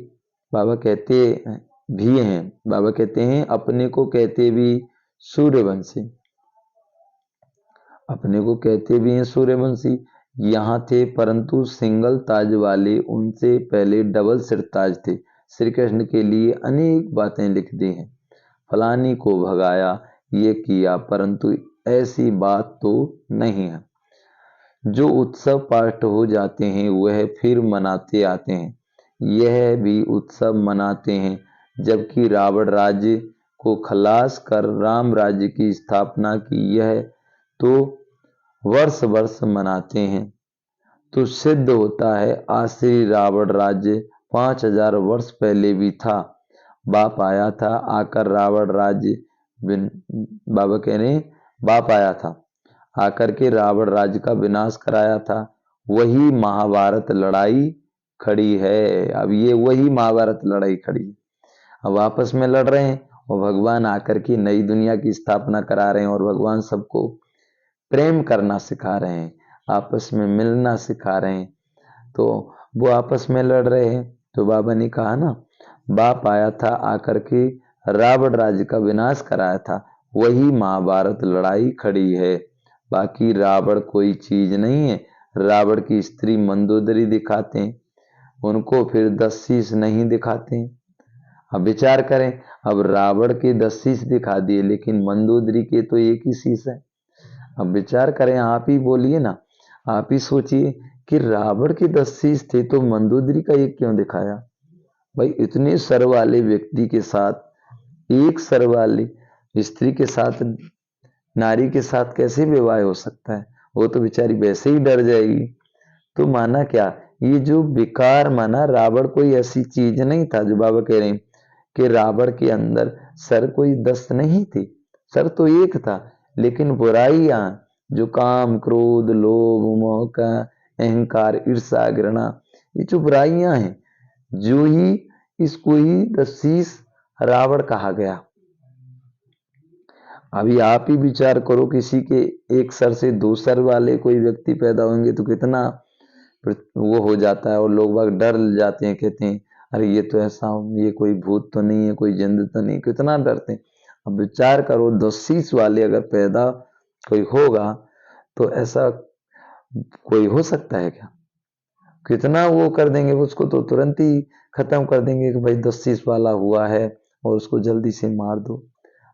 बाबा कहते भी हैं, बाबा कहते हैं अपने को कहते भी सूर्यवंशी, अपने को कहते भी हैं सूर्यवंशी। यहाँ थे परंतु सिंगल ताज वाले उनसे पहले डबल सिर ताज थे। श्री कृष्ण के लिए अनेक बातें लिख दी हैं, फलानी को भगाया, ये किया, परंतु ऐसी बात तो नहीं है। जो उत्सव पाठ हो जाते हैं वह फिर मनाते आते हैं, यह भी उत्सव मनाते हैं। जबकि रावण राज्य को खलास कर राम राज्य की स्थापना की, यह तो वर्ष वर्ष मनाते हैं। तो सिद्ध होता है आश्री रावण राज्य 5000 वर्ष पहले भी था। बाप आया था, आकर रावण राज्य बाबा कह रहे हैं बाप आया था, आकर के रावण राज्य का विनाश कराया था। वही महाभारत लड़ाई खड़ी है। अब ये वही महाभारत लड़ाई खड़ी है। अब आपस में लड़ रहे हैं और भगवान आकर के नई दुनिया की स्थापना करा रहे हैं और भगवान सबको प्रेम करना सिखा रहे हैं, आपस में मिलना सिखा रहे हैं। तो वो आपस में लड़ रहे हैं। तो बाबा ने कहा ना, बाप आया था, आकर के रावण राज्य का विनाश कराया था। वही महाभारत लड़ाई खड़ी है। बाकी रावण कोई चीज नहीं है। रावण की स्त्री मंदोदरी दिखाते हैं, उनको फिर 10 शीश नहीं दिखाते हैं। अब विचार करें, अब रावण के 10 शीश दिखा दिए, लेकिन मंदोदरी के तो एक ही शीश है। अब विचार करें, आप ही बोलिए ना, आप ही सोचिए कि रावण के 10 शीश थे तो मंदोदरी का एक क्यों दिखाया? भाई इतने सर वाले व्यक्ति के साथ, एक सर वाली स्त्री के साथ, नारी के साथ कैसे विवाह हो सकता है? वो तो बेचारी वैसे ही डर जाएगी। तो माना क्या, ये जो विकार माना, रावण कोई ऐसी चीज नहीं था। जो बाबा कह रहे हैं कि रावण के अंदर सर कोई 10 नहीं थी, सर तो एक था, लेकिन बुराइयां जो काम, क्रोध, लोभ, मोह का अहंकार, ईर्ष्या, घृणा, ये जो बुराइयां हैं, जो ही इसको ही 10 शीश रावण कहा गया। अभी आप ही विचार करो, किसी के एक सर से 2 सर वाले कोई व्यक्ति पैदा होंगे तो कितना वो हो जाता है, और लोग बाग डर जाते हैं, कहते हैं अरे ये तो ऐसा, ये कोई भूत तो नहीं है, कोई जिंद तो नहीं, कितना डरते हैं। अब विचार करो, 10 शीश वाले अगर पैदा कोई होगा तो ऐसा कोई हो सकता है क्या? कितना वो कर देंगे उसको, तो तुरंत ही खत्म कर देंगे कि भाई 10 शीश वाला हुआ है और उसको जल्दी से मार दो।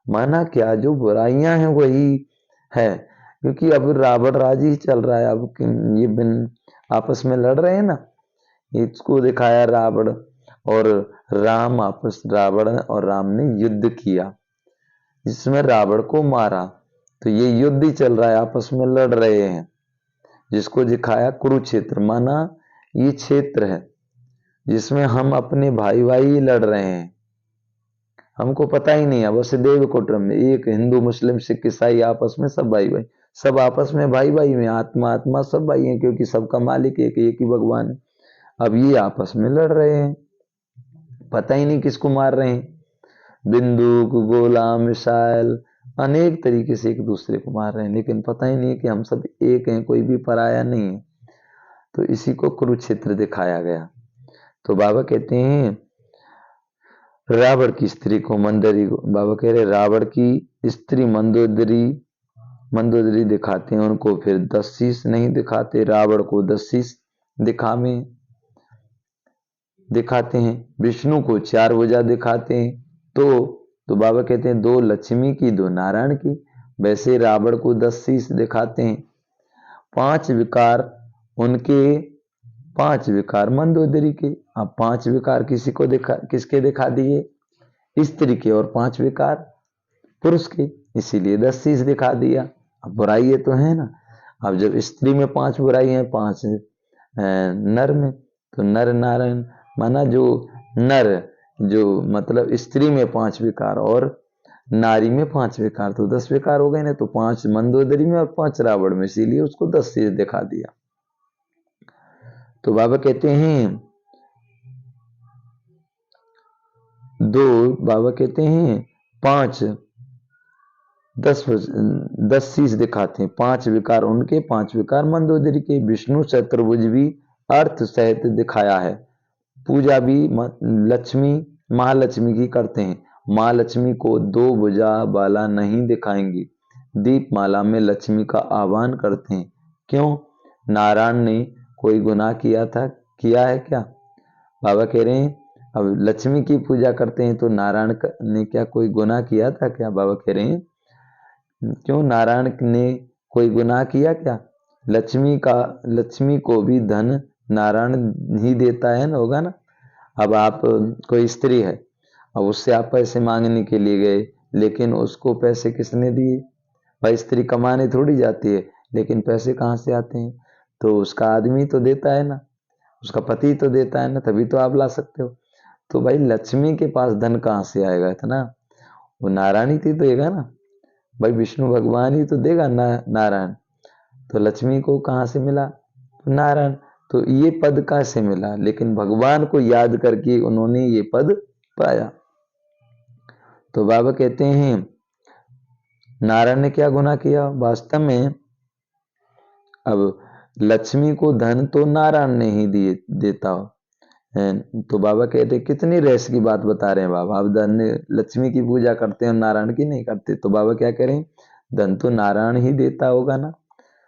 माना क्या, जो बुराइयां हैं वही है, क्योंकि अब रावण राज ही चल रहा है। अब ये बिन आपस में लड़ रहे हैं ना, इसको दिखाया रावण और राम, आपस रावण और राम ने युद्ध किया, जिसमें रावण को मारा। तो ये युद्ध ही चल रहा है, आपस में लड़ रहे हैं, जिसको दिखाया कुरुक्षेत्र। माना ये क्षेत्र है जिसमें हम अपने भाई भाई लड़ रहे हैं, हमको पता ही नहीं है। वसुदेव कुटुंब में एक हिंदू, मुस्लिम, सिख, ईसाई आपस में सब भाई भाई, सब आपस में भाई भाई में, आत्मा आत्मा सब भाई हैं, क्योंकि सबका मालिक एक ही भगवान है। अब ये आपस में लड़ रहे हैं, पता ही नहीं किसको मार रहे हैं। बंदूक, गोला, मिसाइल, अनेक तरीके से एक दूसरे को मार रहे हैं, लेकिन पता ही नहीं है कि हम सब एक हैं, कोई भी पराया नहीं है। तो इसी को कुरुक्षेत्र दिखाया गया। तो बाबा कहते हैं रावण की स्त्री को मंदोदरी, बाबा कह रहे रावण की स्त्री मंदोदरी दिखाते हैं, उनको फिर 10 शीश नहीं दिखाते। रावण को 10 शीश दिखाते हैं, विष्णु को 4 भुजा दिखाते हैं। तो बाबा कहते हैं 2 लक्ष्मी की, 2 नारायण की। वैसे रावण को 10 शीश दिखाते हैं। 5 विकार उनके, 5 विकार मंदोदरी के। अब 5 विकार किसके दिखा दिए? स्त्री के, और 5 विकार पुरुष के, इसीलिए 10 शीश दिखा दिया। अब बुराई तो है ना। अब जब स्त्री में 5 बुराई है, 5 नर में, तो नर नारायण माना, जो नर, जो मतलब स्त्री में 5 विकार और नारी में 5 विकार, तो 10 विकार हो गए ना। तो 5 मंदोदरी में और 5 रावण में, इसीलिए उसको 10 शीश दिखा दिया। तो बाबा कहते हैं बाबा कहते हैं 5 10 शीश दिखाते हैं। 5 विकार उनके, 5 विकार मंदोदरी के। विष्णु चतुर्भुज भी अर्थ सहित दिखाया है। पूजा भी लक्ष्मी, महालक्ष्मी की करते हैं। महालक्ष्मी को 2 भुजा बाला नहीं दिखाएंगी। दीपमाला में लक्ष्मी का आह्वान करते हैं। क्यों? नारायण ने कोई गुनाह किया है क्या? बाबा कह रहे हैं अब लक्ष्मी की पूजा करते हैं, तो नारायण ने क्या कोई गुनाह किया था क्या? बाबा कह रहे हैं क्यों, नारायण ने कोई गुनाह किया क्या? लक्ष्मी को भी धन नारायण ही देता है ना, होगा ना। अब आप, कोई स्त्री है, अब उससे आप पैसे मांगने के लिए गए, लेकिन उसको पैसे किसने दिए? भाई स्त्री कमाने थोड़ी जाती है, लेकिन पैसे कहाँ से आते हैं? तो उसका आदमी तो देता है ना, उसका पति तो देता है ना, तभी तो आप ला सकते हो। तो भाई लक्ष्मी के पास धन कहाँ से आएगा इतना, वो नारायण ही तो देगा ना भाई, विष्णु भगवान ही तो देगा ना, नारायण। तो लक्ष्मी को कहाँ से मिला, तो नारायण। तो ये पद कहाँ से मिला, लेकिन भगवान को याद करके उन्होंने ये पद पाया। तो बाबा कहते हैं नारायण ने क्या गुनाह किया वास्तव में। अब लक्ष्मी को धन तो नारायण ने ही दिए देता हो, तो बाबा कहते कितनी रहस्य की बात बता रहे हैं बाबा, आप धन लक्ष्मी की पूजा करते हैं नारायण की नहीं करते। तो बाबा क्या करें, धन तो नारायण ही देता होगा ना,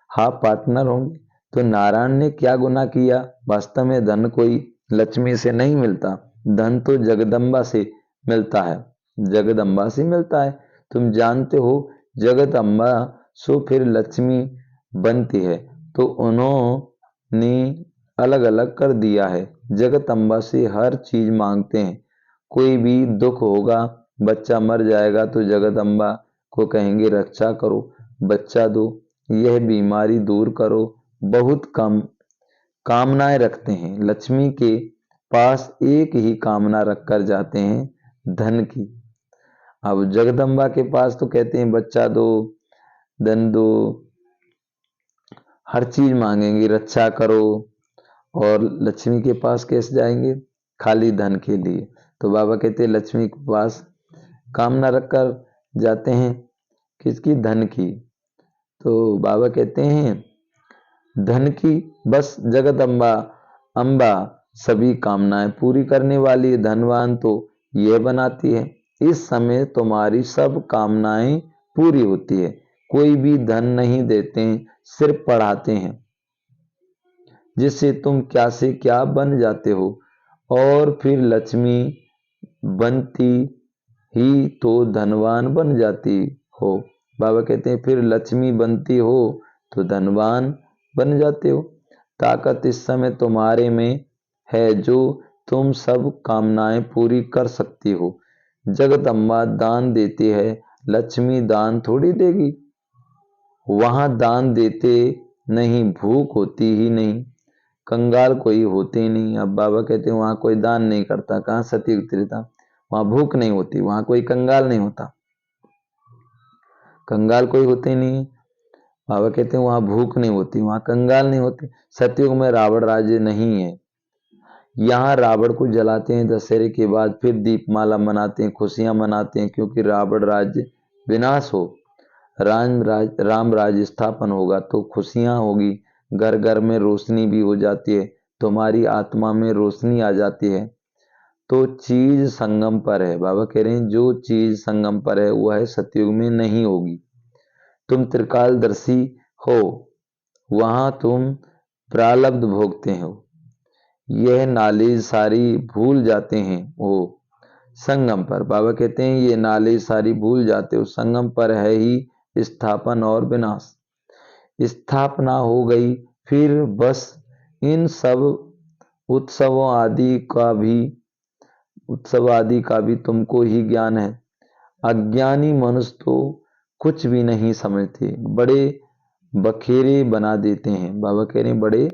हाँ पार्टनर होंगे। तो नारायण ने क्या गुनाह किया, वास्तव में धन कोई लक्ष्मी से नहीं मिलता, धन तो जगदम्बा से मिलता है, जगदम्बा से मिलता है। तुम जानते हो जगदम्बा सो फिर लक्ष्मी बनती है, तो उन्होंने अलग अलग कर दिया है। जगदम्बा से हर चीज मांगते हैं, कोई भी दुख होगा, बच्चा मर जाएगा तो जगदम्बा को कहेंगे रक्षा करो, बच्चा दो, यह बीमारी दूर करो, बहुत कम कामनाएं रखते हैं। लक्ष्मी के पास एक ही कामना रखकर जाते हैं, धन की। अब जगदम्बा के पास तो कहते हैं बच्चा दो, धन दो, हर चीज मांगेंगे, रक्षा करो। और लक्ष्मी के पास कैसे जाएंगे, खाली धन के लिए। तो बाबा कहते हैं लक्ष्मी के पास कामना रखकर जाते हैं, किसकी, धन की। तो बाबा कहते हैं धन की, बस जगदम्बा अम्बा सभी कामनाएं पूरी करने वाली, धनवान तो यह बनाती है। इस समय तुम्हारी सब कामनाएं पूरी होती है, कोई भी धन नहीं देते, सिर्फ पढ़ाते हैं, जिससे तुम क्या से क्या बन जाते हो, और फिर लक्ष्मी बनती ही तो धनवान बन जाती हो। बाबा कहते हैं फिर लक्ष्मी बनती हो तो धनवान बन जाते हो। ताकत इस समय तुम्हारे में है, जो तुम सब कामनाएं पूरी कर सकती हो। जगदम्बा दान देती है, लक्ष्मी दान थोड़ी देगी, वहां दान देते नहीं, भूख होती ही नहीं, कंगाल कोई होते ही नहीं। अब बाबा कहते हैं वहां कोई दान नहीं करता, कहाँ सतयुग त्रेता, वहां भूख नहीं होती, वहां कोई कंगाल नहीं होता, कंगाल कोई होते ही नहीं। बाबा कहते हैं वहां भूख नहीं होती, वहां कंगाल नहीं होते। सतयुग में रावण राज्य नहीं है, यहाँ रावण को जलाते हैं दशहरे के बाद, फिर दीपमाला मनाते हैं, खुशियां मनाते हैं, क्योंकि रावण राज्य विनाश हो, राम राज्य स्थापन होगा तो खुशियां होगी, घर घर में रोशनी भी हो जाती है, तुम्हारी आत्मा में रोशनी आ जाती है। तो चीज संगम पर है, बाबा कह रहे हैं जो चीज संगम पर है वह सतयुग में नहीं होगी। तुम त्रिकालदर्शी हो, वहां तुम प्रारब्ध भोगते हो, यह नॉलेज सारी भूल जाते हैं वो संगम पर। बाबा कहते हैं ये नॉलेज सारी भूल जाते हो, संगम पर है ही स्थापन और विनाश। स्थापना हो गई, फिर बस इन सब उत्सव आदि का भी तुमको ही ज्ञान है। अज्ञानी मनुष्य तो कुछ भी नहीं समझते, बड़े बखेरे बना देते हैं। बाबा कह रहे हैं बड़े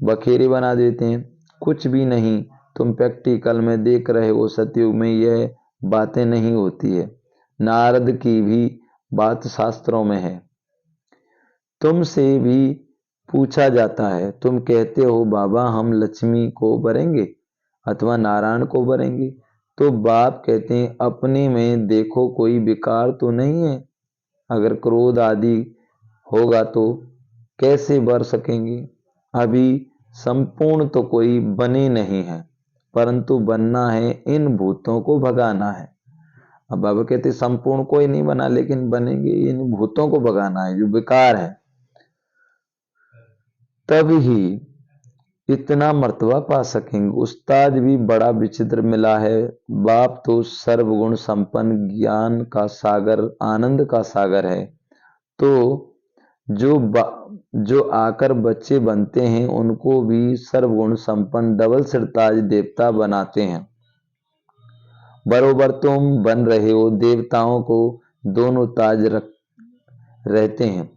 बखेरे बना देते हैं, कुछ भी नहीं। तुम प्रैक्टिकल में देख रहे हो, सतयुग में यह बातें नहीं होती है। नारद की भी बात शास्त्रों में है, तुमसे भी पूछा जाता है, तुम कहते हो बाबा हम लक्ष्मी को भरेंगे अथवा नारायण को भरेंगे, तो बाप कहते हैं अपने में देखो कोई विकार तो नहीं है। अगर क्रोध आदि होगा तो कैसे भर सकेंगे, अभी संपूर्ण तो कोई बने नहीं है, परंतु बनना है, इन भूतों को भगाना है। अब बाबा कहते संपूर्ण कोई नहीं बना, लेकिन बनेंगे, इन भूतों को भगाना है जो विकार है, तब ही इतना मर्तबा पा सकेंगे। उस्ताद भी बड़ा विचित्र मिला है, बाप तो सर्वगुण संपन्न, ज्ञान का सागर, आनंद का सागर है। तो जो आकर बच्चे बनते हैं उनको भी सर्वगुण संपन्न डबल सिरताज देवता बनाते हैं। बरोबर तुम बन रहे हो, देवताओं को दोनों ताज रहते हैं।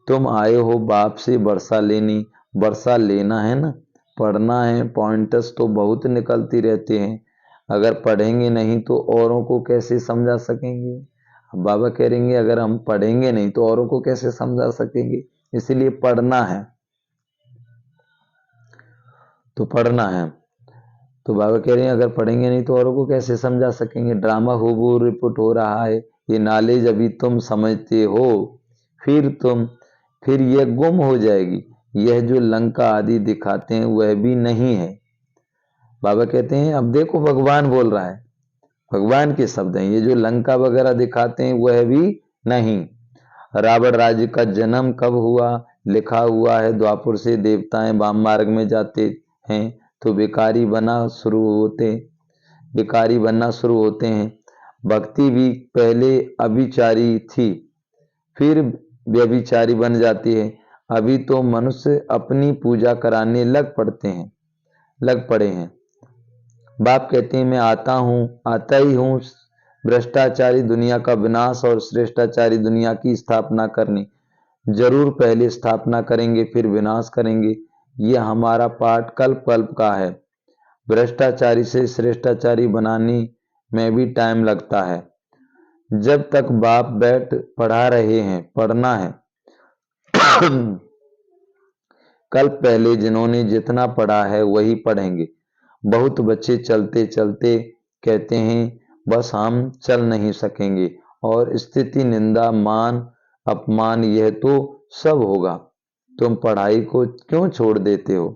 तुम आए हो बाप से वर्षा लेने, वर्षा लेना है ना, पढ़ना है। पॉइंटर्स तो बहुत निकलती रहते हैं, अगर पढ़ेंगे नहीं तो औरों को कैसे समझा सकेंगे। अब बाबा कह रहेंगे अगर हम पढ़ेंगे नहीं तो औरों को कैसे समझा सकेंगे, इसीलिए पढ़ना है। तो पढ़ना है, तो बाबा कह रहे हैं अगर पढ़ेंगे नहीं तो औरों को कैसे समझा सकेंगे। ड्रामा हूबहू रिपीट हो रहा है, ये नॉलेज अभी तुम समझते हो, फिर ये गुम हो जाएगी। यह जो लंका आदि दिखाते हैं वह भी नहीं है। बाबा कहते हैं अब देखो भगवान बोल रहा है, भगवान के शब्द हैं, ये जो लंका वगैरह दिखाते हैं वह भी नहीं। रावण राज्य का जन्म कब हुआ, लिखा हुआ है द्वापर से देवताएं वाम मार्ग में जाते हैं तो भिखारी बनना शुरू होते हैं। भक्ति भी पहले अभिचारी थी, फिर व्यभिचारी बन जाती है। अभी तो मनुष्य अपनी पूजा कराने लग पड़े हैं। बाप कहते हैं मैं आता ही हूँ भ्रष्टाचारी दुनिया का विनाश और श्रेष्ठाचारी दुनिया की स्थापना करनी। जरूर पहले स्थापना करेंगे फिर विनाश करेंगे, ये हमारा पाठ कल्प कल्प का है। भ्रष्टाचारी से श्रेष्ठाचारी बनाने में भी टाइम लगता है। जब तक बाप बैठ पढ़ा रहे हैं पढ़ना है। कल पहले जिन्होंने जितना पढ़ा है वही पढ़ेंगे। बहुत बच्चे चलते चलते कहते हैं बस हम चल नहीं सकेंगे, और स्थिति निंदा मान अपमान यह तो सब होगा। तुम पढ़ाई को क्यों छोड़ देते हो।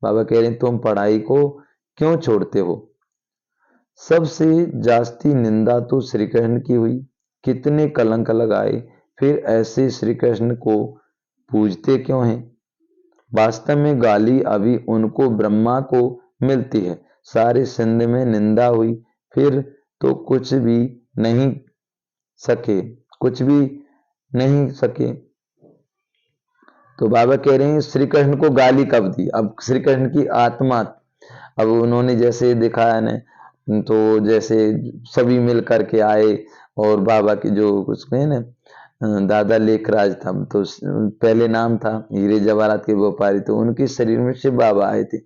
बाबा कह रहे हैं तुम पढ़ाई को क्यों छोड़ते हो। सबसे जास्ती निंदा तो श्री कृष्ण की हुई, कितने कलंक लगाए, फिर ऐसे श्री कृष्ण को पूजते क्यों हैं। वास्तव में गाली अभी उनको ब्रह्मा को मिलती है। सारे सिंध में निंदा हुई, फिर तो कुछ भी नहीं सके। तो बाबा कह रहे हैं श्री कृष्ण को गाली कब दी। अब श्री कृष्ण की आत्मा, अब उन्होंने जैसे दिखाया ना, तो जैसे सभी मिल करके आए और बाबा की जो उसको है ना दादा लेखराज था, तो पहले नाम था हीरे जवाहरात के व्यापारी, तो उनके शरीर में शिव बाबा आए थे।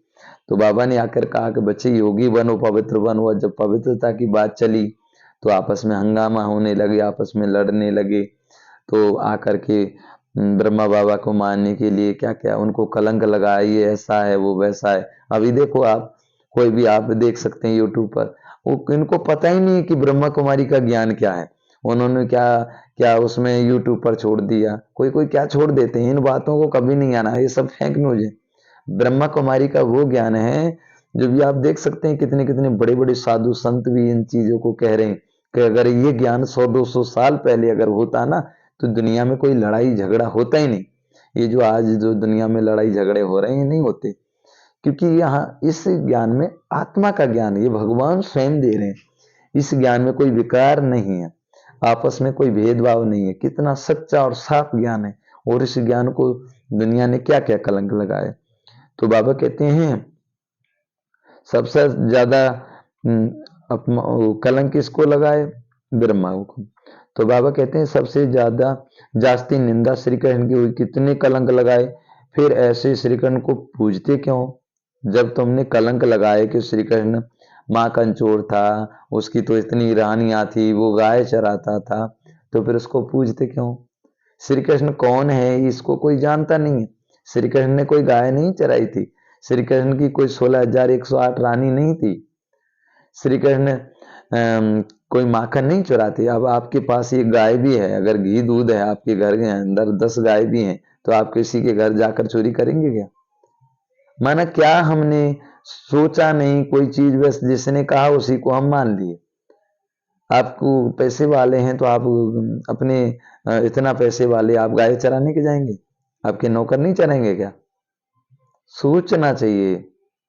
तो बाबा ने आकर कहा कि बच्चे योगी बनो, पवित्र बनो। जब पवित्रता की बात चली तो आपस में हंगामा होने लगे, आपस में लड़ने लगे। तो आकर के ब्रह्मा बाबा को मारने के लिए क्या क्या उनको कलंक लगाया, ये ऐसा है वो वैसा है। अभी देखो आप, कोई भी आप देख सकते हैं यूट्यूब पर, वो इनको पता ही नहीं है कि ब्रह्मा कुमारी का ज्ञान क्या है। उन्होंने क्या क्या उसमें यूट्यूब पर छोड़ दिया, कोई क्या छोड़ देते हैं। इन बातों को कभी नहीं आना, ये सब फेक न्यूज है। ब्रह्मा कुमारी का वो ज्ञान है जो भी आप देख सकते हैं, कितने कितने बड़े बड़े साधु संत भी इन चीजों को कह रहे हैं कि अगर ये ज्ञान 100-200 साल पहले अगर होता ना तो दुनिया में कोई लड़ाई झगड़ा होता ही नहीं। ये जो आज जो दुनिया में लड़ाई झगड़े हो रहे हैं नहीं होते, क्योंकि यहाँ इस ज्ञान में आत्मा का ज्ञान ये भगवान स्वयं दे रहे हैं। इस ज्ञान में कोई विकार नहीं है, आपस में कोई भेदभाव नहीं है। कितना सच्चा और साफ ज्ञान है, और इस ज्ञान को दुनिया ने क्या क्या कलंक लगाए। तो बाबा कहते हैं सबसे ज्यादा कलंक किसको लगाए, ब्रह्मा को। तो बाबा कहते हैं सबसे ज्यादा जास्ती निंदा श्री कृष्ण की हुई, कितने कलंक लगाए, फिर ऐसे श्री कृष्ण को पूजते क्यों। जब तुमने कलंक लगाए कि श्री कृष्ण माँ कंचोर था, उसकी तो इतनी रानियां थी, वो गाय चराता था, तो फिर उसको पूजते क्यों। श्री कृष्ण कौन है इसको कोई जानता नहीं है। श्री कृष्ण ने कोई गाय नहीं चराई थी, श्री कृष्ण की कोई 16,108 रानी नहीं थी, श्री कृष्ण कोई माखन नहीं चुराती। अब आपके पास ये गाय भी है, अगर घी दूध है आपके घर के अंदर 10 गाय भी हैं, तो आप किसी के घर जाकर चोरी करेंगे क्या। माना क्या हमने सोचा नहीं कोई चीज, बस जिसने कहा उसी को हम मान लिए। आपको पैसे वाले हैं तो आप अपने इतना पैसे वाले आप गाय चराने के जाएंगे, आपके नौकर नहीं चराएंगे क्या। सोचना चाहिए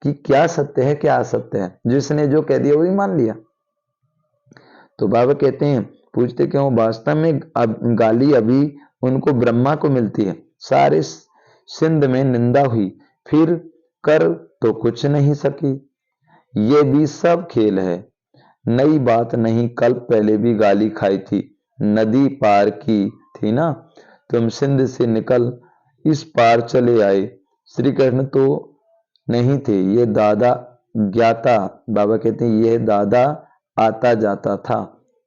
कि क्या सत्य है क्या असत्य है, जिसने जो कह दिया वही मान लिया। तो बाबा कहते हैं पूछते क्यों, वास्तव में गाली अभी उनको ब्रह्मा को मिलती है। सारे सिंध में निंदा हुई, फिर कर तो कुछ नहीं सकी। ये भी सब खेल है, नई बात नहीं, कल पहले भी गाली खाई थी, नदी पार की थी ना। तुम सिंध से निकल इस पार चले आए, श्री कृष्ण तो नहीं थे, ये दादा ज्ञाता। बाबा कहते हैं ये दादा आता जाता था।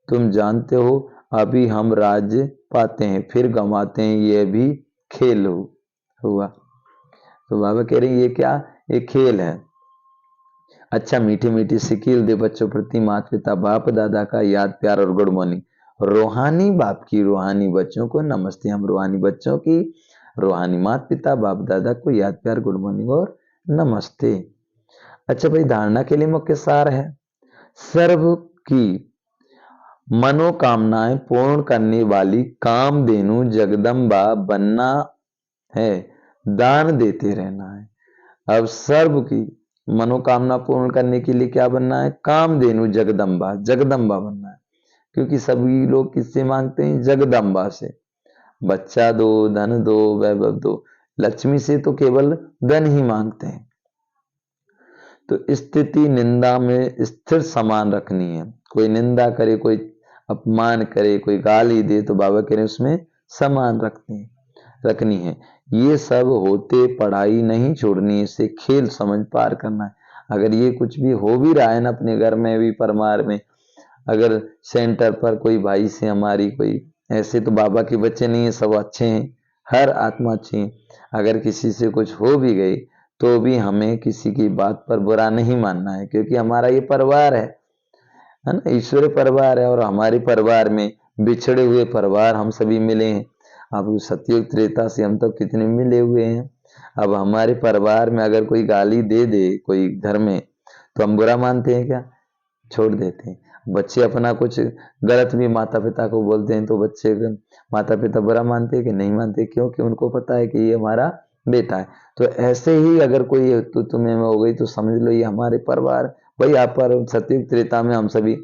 तुम जानते हो अभी हम राज्य पाते हैं फिर गंवाते हैं, ये भी खेल हुआ। तो बाबा कह रहे हैं ये क्या, ये खेल है। अच्छा मीठी मीठी सिकील दे बच्चों प्रति माता पिता बाप दादा का याद प्यार और गुड मॉर्निंग। रूहानी बाप की रूहानी बच्चों को नमस्ते। हम रूहानी बच्चों की रूहानी माता पिता बाप दादा को याद प्यार गुड मॉर्निंग और नमस्ते। अच्छा भाई, धारणा के लिए मुख्य सार है, सर्व की मनोकामनाएं पूर्ण करने वाली कामधेनु जगदम्बा बनना है, दान देते रहना है। अब सर्व की मनोकामना पूर्ण करने के लिए क्या बनना है, कामधेनु जगदम्बा, जगदम्बा बनना है। क्योंकि सभी लोग किससे मांगते हैं, जगदम्बा से। बच्चा दो, धन दो, वैभव दो। लक्ष्मी से तो केवल धन ही मांगते हैं। तो स्थिति निंदा में स्थिर समान रखनी है। कोई निंदा करे, कोई अपमान करे, कोई गाली दे, तो बाबा कह रहे हैं उसमें समान रखनी है। ये सब होते पढ़ाई नहीं छोड़नी, इसे खेल समझ पार करना है। अगर ये कुछ भी हो भी रहा है ना अपने घर में भी, परिवार में, अगर सेंटर पर कोई भाई से हमारी कोई ऐसे, तो बाबा के बच्चे नहीं है, सब अच्छे हैं, हर आत्मा अच्छी है। अगर किसी से कुछ हो भी गई तो भी हमें किसी की बात पर बुरा नहीं मानना है, क्योंकि हमारा ये परिवार है ना, ईश्वरीय परिवार है। और हमारे परिवार में बिछड़े हुए परिवार हम सभी मिले हैं। अब सतयुग त्रेता से हम तो कितने मिले हुए हैं। अब हमारे परिवार में अगर कोई गाली दे दे कोई घर में, तो हम बुरा मानते हैं क्या, छोड़ देते हैं। बच्चे अपना कुछ गलत भी माता पिता को बोलते हैं तो बच्चे माता पिता बुरा मानते हैं कि नहीं मानते, क्योंकि उनको पता है कि ये हमारा बेटा है। तो ऐसे ही अगर कोई तो तुम्हें में हो गई तो समझ लो ये हमारे परिवार। भाई आप पर सतयुग त्रेता में हम सभी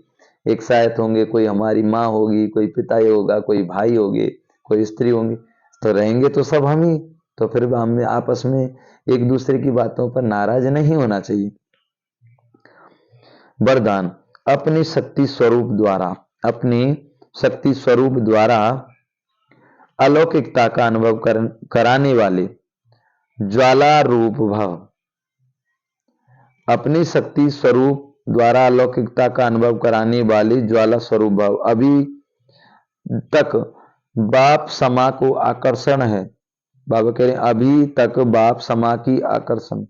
एक साथ होंगे, कोई हमारी माँ होगी, कोई पिता होगा, कोई भाई होंगे, कोई स्त्री होंगी, तो रहेंगे तो सब हम ही। तो फिर हमें आपस में एक दूसरे की बातों पर नाराज नहीं होना चाहिए। वरदान, अपनी शक्ति स्वरूप द्वारा, अपनी शक्ति स्वरूप द्वारा अलौकिकता का अनुभव कराने वाले ज्वाला रूप भव। अपनी शक्ति स्वरूप द्वारा अलौकिकता का अनुभव कराने वाली ज्वाला स्वरूप भव। अभी तक बाप समा को आकर्षण है। बाबा कह रहे हैं अभी तक बाप समा की आकर्षण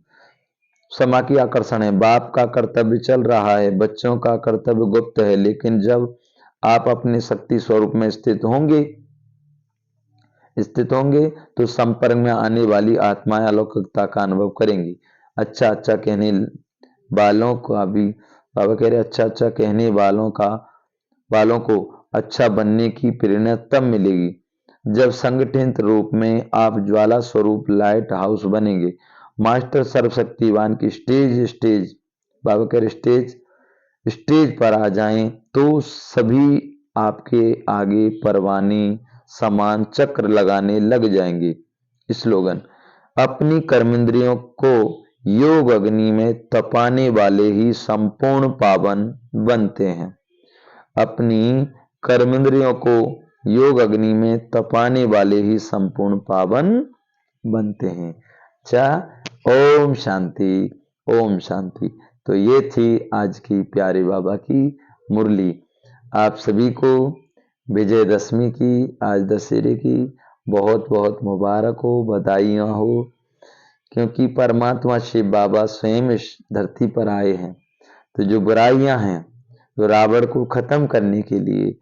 है। बाप का कर्तव्य चल रहा है, बच्चों का कर्तव्य गुप्त है। लेकिन जब आप अपने शक्ति स्वरूप में स्थित होंगे तो संपर्क में आने वाली आत्माएं अलौकिकता का अनुभव करेंगी। अच्छा अच्छा कहने वालों का भी, बाबा कह रहे अच्छा अच्छा कहने वालों को अच्छा बनने की प्रेरणा तब मिलेगी जब संगठित रूप में आप ज्वाला स्वरूप लाइट हाउस बनेंगे। मास्टर सर्वशक्तिवान की स्टेज बाबा कह रहे स्टेज पर आ जाएं तो सभी आपके आगे परवाने समान चक्र लगाने लग जाएंगे। स्लोगन, अपनी कर्मेंद्रियों को योग अग्नि में तपाने वाले ही संपूर्ण पावन बनते हैं। अपनी कर्मेंद्रियों को योग अग्नि में तपाने वाले ही संपूर्ण पावन बनते हैं। अच्छा, ओम शांति, ओम शांति। तो ये थी आज की प्यारे बाबा की मुरली। आप सभी को विजयदशमी की, आज दशहरे की बहुत बहुत मुबारक हो, बधाइयाँ हो। क्योंकि परमात्मा शिव बाबा स्वयं इस धरती पर आए हैं। तो जो बुराइयां हैं, जो रावण को खत्म करने के लिए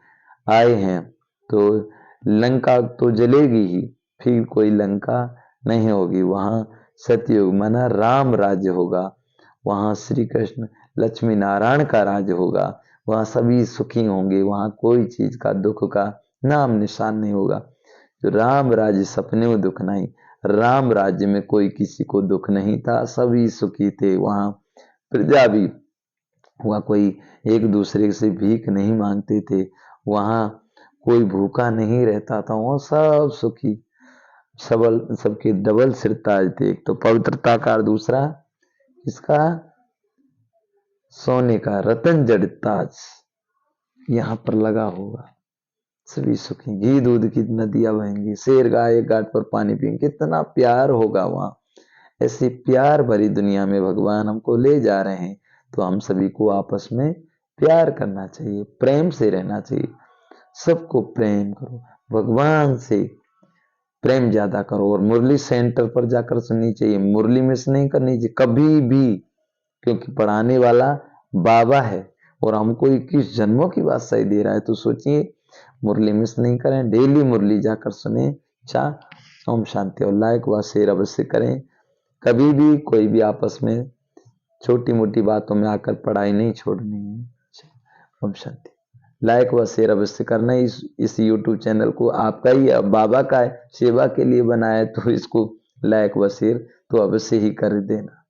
आए हैं, तो लंका तो जलेगी ही, फिर कोई लंका नहीं होगी। वहां सतयुग माना राम राज्य होगा, वहां श्री कृष्ण लक्ष्मी नारायण का राज्य होगा, वहां सभी सुखी होंगे, वहां कोई चीज का दुख का नाम निशान नहीं होगा। जो राम राज्य सपने में दुख नहीं, राम राज्य में कोई किसी को दुख नहीं था, सभी सुखी थे। वहां प्रजा भी, वहां कोई एक दूसरे से भीख नहीं मांगते थे, वहां कोई भूखा नहीं रहता था, वहां सब सुखी सबल, सबके डबल सिरताज थे। एक तो पवित्रता का, दूसरा इसका सोने का रतन जड़ित ताज यहाँ पर लगा होगा। सभी सुखी, घी दूध की नदियां बहेंगी, शेर गाय घाट पर पानी पिएंगे, कितना प्यार होगा वहां। ऐसी प्यार भरी दुनिया में भगवान हमको ले जा रहे हैं, तो हम सभी को आपस में प्यार करना चाहिए, प्रेम से रहना चाहिए। सबको प्रेम करो, भगवान से प्रेम ज्यादा करो, और मुरली सेंटर पर जाकर सुननी चाहिए, मुरली मिस नहीं करनी चाहिए कभी भी, क्योंकि पढ़ाने वाला बाबा है और हमको 21 जन्मों की बात सही दे रहा है। तो सोचिए, मुरली मिस नहीं करें, डेली मुरली जाकर सुने। अच्छा, ओम शांति। और लाइक व शेयर अवश्य करें। कभी भी कोई भी आपस में छोटी मोटी बातों में आकर पढ़ाई नहीं छोड़नी है। अच्छा, ओम शांति। लाइक व शेयर अवश्य करना। इस YouTube चैनल को आपका ही बाबा का है, सेवा के लिए बनाया है, तो इसको लाइक व शेयर तो अवश्य ही कर देना।